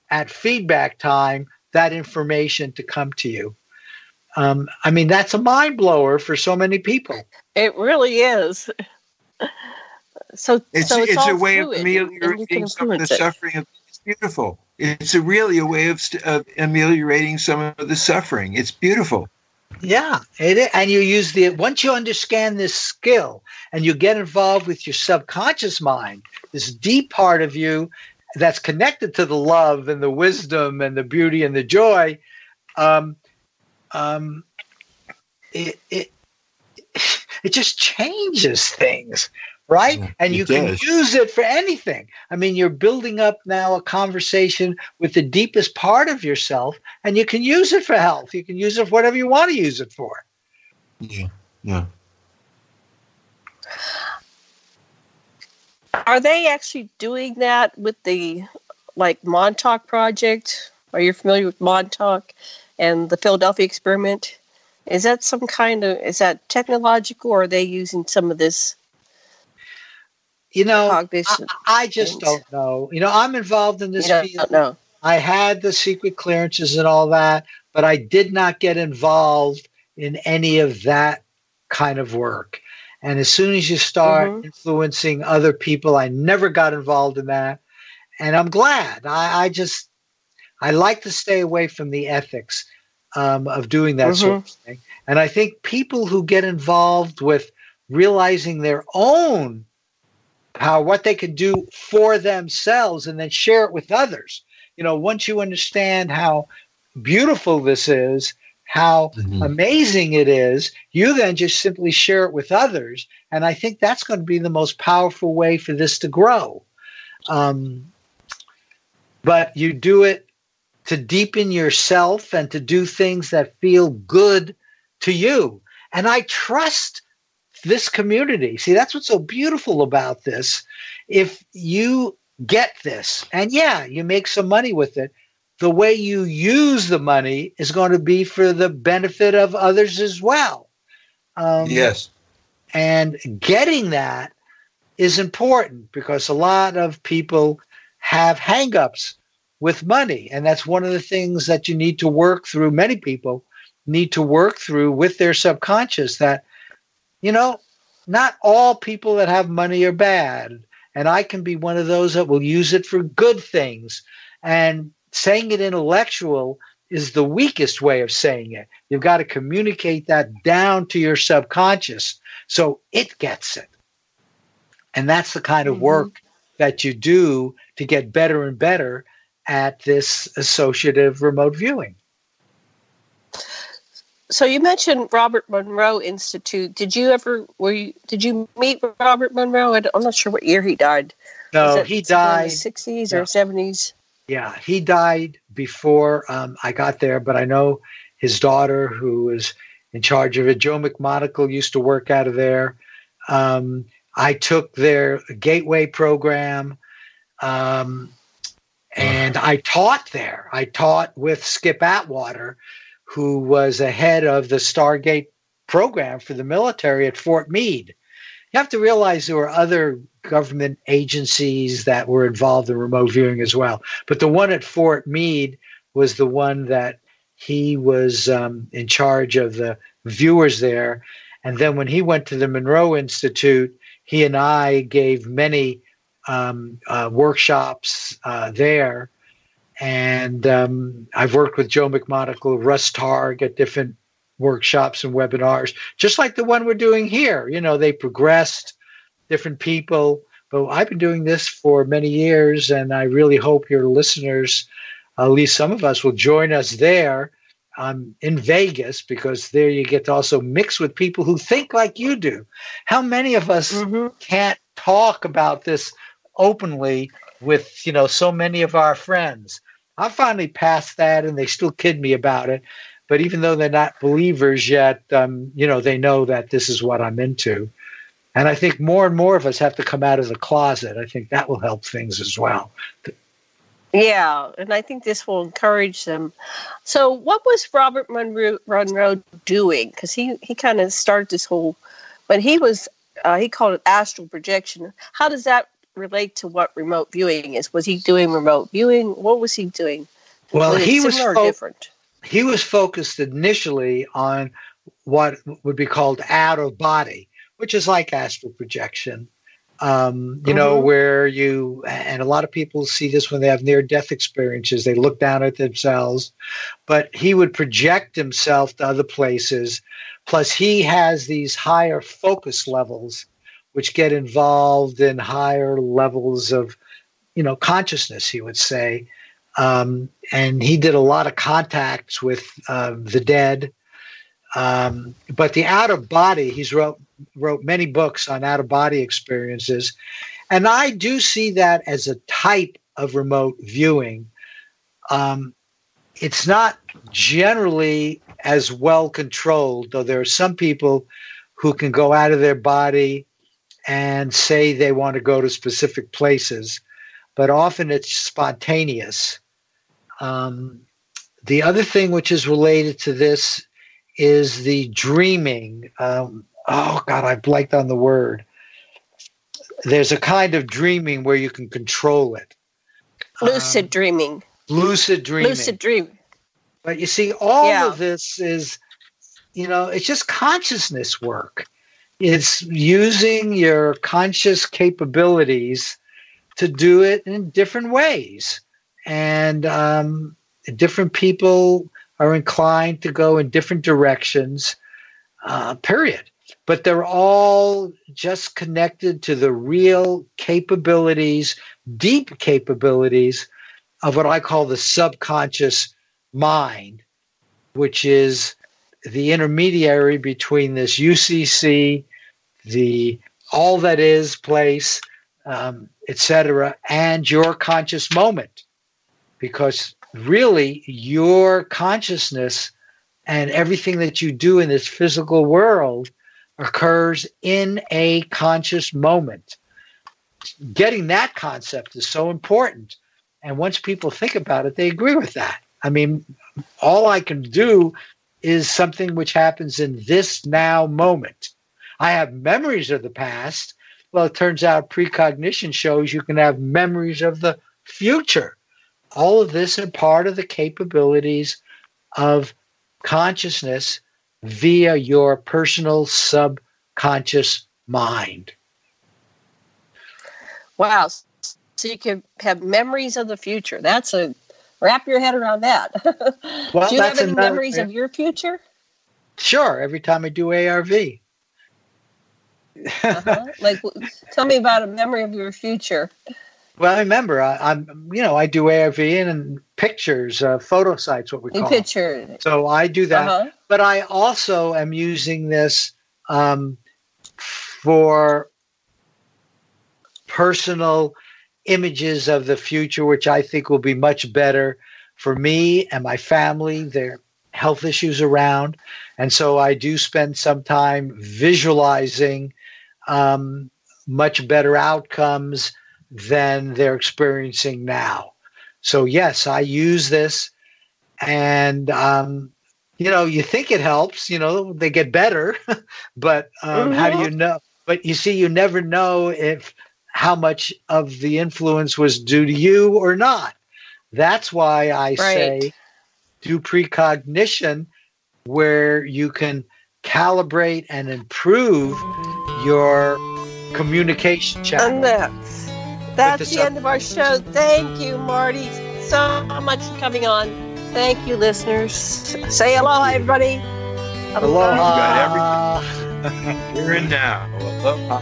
at feedback time that information to come to you. I mean, that's a mind blower for so many people. It really is. So it's a way of ameliorating some of the suffering. It's beautiful. It's really a way of ameliorating some of the suffering. It's beautiful. Yeah, and you use once you understand this skill and you get involved with your subconscious mind, this deep part of you that's connected to the love and the wisdom and the beauty and the joy, it just changes things. Right? And you can use it for anything. I mean, you're building up now a conversation with the deepest part of yourself, and you can use it for health. You can use it for whatever you want to use it for. Yeah. Are they actually doing that with the Montauk Project? Are you familiar with Montauk and the Philadelphia experiment? Is that is that technological, or are they using some of this? You know, I just don't know. You know, I'm involved in this field. No. I had the secret clearances and all that, but I did not get involved in any of that kind of work. And as soon as you start influencing other people, I never got involved in that. And I'm glad. I like to stay away from the ethics of doing that sort of thing. And I think people who get involved with realizing their own what they can do for themselves and then share it with others. You know, once you understand how beautiful this is, how amazing it is, you then just simply share it with others. And I think that's going to be the most powerful way for this to grow. But you do it to deepen yourself and to do things that feel good to you. And I trust this community. See, that's what's so beautiful about this. If you get this, and yeah, you make some money with it, the way you use the money is going to be for the benefit of others as well. Yes. And getting that is important because a lot of people have hangups with money. And that's one of the things that you need to work through. Many people need to work through with their subconscious that, you know, not all people that have money are bad. And I can be one of those that will use it for good things. And saying it intellectual is the weakest way of saying it. You've got to communicate that down to your subconscious so it gets it. And that's the kind of work that you do to get better and better at this associative remote viewing. So you mentioned Robert Monroe Institute. Did you meet Robert Monroe? I'm not sure what year he died. No, he died in the 60s or 70s. Yeah, he died before I got there, but I know his daughter, who was in charge of it, Joe McMonagle, used to work out of there. I took their gateway program, and I taught there. I taught with Skip Atwater, who was the head of the Stargate program for the military at Fort Meade. You have to realize there were other government agencies that were involved in remote viewing as well. But the one at Fort Meade was the one that he was in charge of the viewers there. And then when he went to the Monroe Institute, he and I gave many workshops there. And I've worked with Joe McMonagle, Russ Targ at different workshops and webinars, just like the one we're doing here. You know, they progressed, different people. But I've been doing this for many years, and I really hope your listeners, at least some of us, will join us there in Vegas, because there you get to also mix with people who think like you do. How many of us can't talk about this openly with, you know, so many of our friends? I'm finally past that, and they still kid me about it. But even though they're not believers yet, you know, they know that this is what I'm into. And I think more and more of us have to come out of the closet. I think that will help things as well. Yeah, and I think this will encourage them. So what was Robert Monroe doing? Because he kind of started this whole, but he called it astral projection. How does that relate to what remote viewing is? Was he doing remote viewing? What was he doing? Well, he was similar or different? He was focused initially on what would be called out of body, which is like astral projection. You know, where you, and a lot of people see this when they have near-death experiences, they look down at themselves, but he would project himself to other places. Plus, he has these higher focus levels, which get involved in higher levels of, you know, consciousness, he would say. And he did a lot of contacts with the dead. But the out-of-body, he's wrote many books on out-of-body experiences. And I do see that as a type of remote viewing. It's not generally as well controlled, though there are some people who can go out of their body and say they want to go to specific places, but often it's spontaneous. The other thing which is related to this is the dreaming. Oh God, I blanked on the word. There's a kind of dreaming where you can control it. Lucid dreaming. Lucid dreaming. Lucid dreaming. But you see, all of this is, you know, it's just consciousness work. It's using your conscious capabilities to do it in different ways. And different people are inclined to go in different directions, period. But they're all just connected to the real capabilities, deep capabilities of what I call the subconscious mind, which is the intermediary between this UCC, the all that is place, etc., and your conscious moment. Because really your consciousness and everything that you do in this physical world occurs in a conscious moment. Getting that concept is so important. And once people think about it, they agree with that. I mean, all I can do is something which happens in this now moment. I have memories of the past. Well, it turns out precognition shows you can have memories of the future. All of this are part of the capabilities of consciousness via your personal subconscious mind. Wow. So you can have memories of the future. That's a wrap your head around that. Well, do you have that's any another- memories of your future? Sure, every time I do ARV. Like, tell me about a memory of your future. Well, I remember I do ARV and pictures, photo sites, what we call Picture. it. So I do that, but I also am using this for personal images of the future, which I think will be much better for me and my family. There are health issues around, and so I do spend some time visualizing much better outcomes than they're experiencing now. So yes, I use this, and you think it helps, they get better, but how do you know? But you see, you never know if how much of the influence was due to you or not. That's why I say do precognition, where you can calibrate and improve your communication channel. And that's the end of our show. Thank you, Marty, so much for coming on. Thank you, listeners. Say aloha, everybody. Aloha. You got everything. Here and now. Aloha.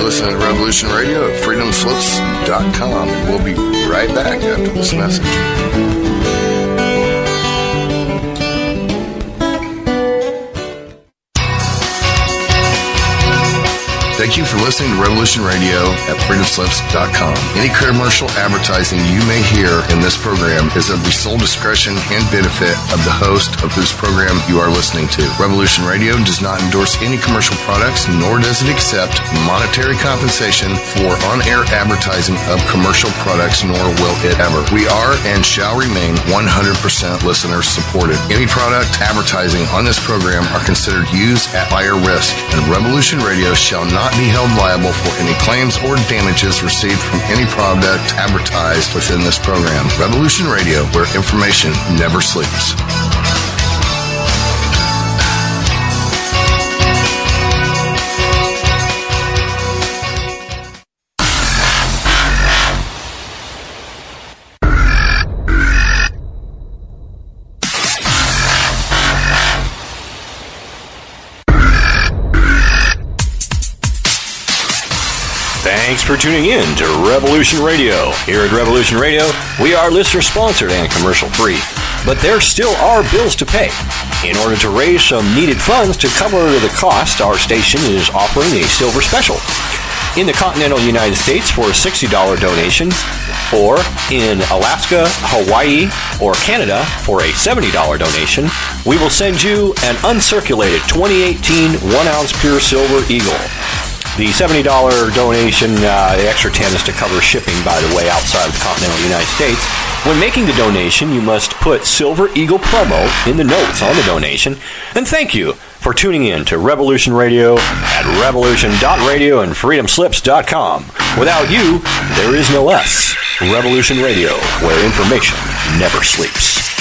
Listen to Revolution Radio at freedomslips.com, and we'll be right back after this message. Thank you for listening to Revolution Radio at freedomslips.com. Any commercial advertising you may hear in this program is of the sole discretion and benefit of the host of whose program you are listening to. Revolution Radio does not endorse any commercial products, nor does it accept monetary compensation for on-air advertising of commercial products, nor will it ever. We are and shall remain 100% listener supported. Any product advertising on this program are considered used at higher risk, and Revolution Radio shall not be held liable for any claims or damages received from any product advertised within this program. Revolution Radio, where information never sleeps. Thanks for tuning in to Revolution Radio. Here at Revolution Radio, we are listener-sponsored and commercial-free, but there still are bills to pay. In order to raise some needed funds to cover the cost, our station is offering a silver special. In the continental United States for a $60 donation, or in Alaska, Hawaii, or Canada for a $70 donation, we will send you an uncirculated 2018 1-ounce pure silver Eagle. The $70 donation, the extra 10 is to cover shipping, by the way, outside of the continental United States. When making the donation, you must put Silver Eagle promo in the notes on the donation. And thank you for tuning in to Revolution Radio at revolution.radio and freedomslips.com. Without you, there is no us. Revolution Radio, where information never sleeps.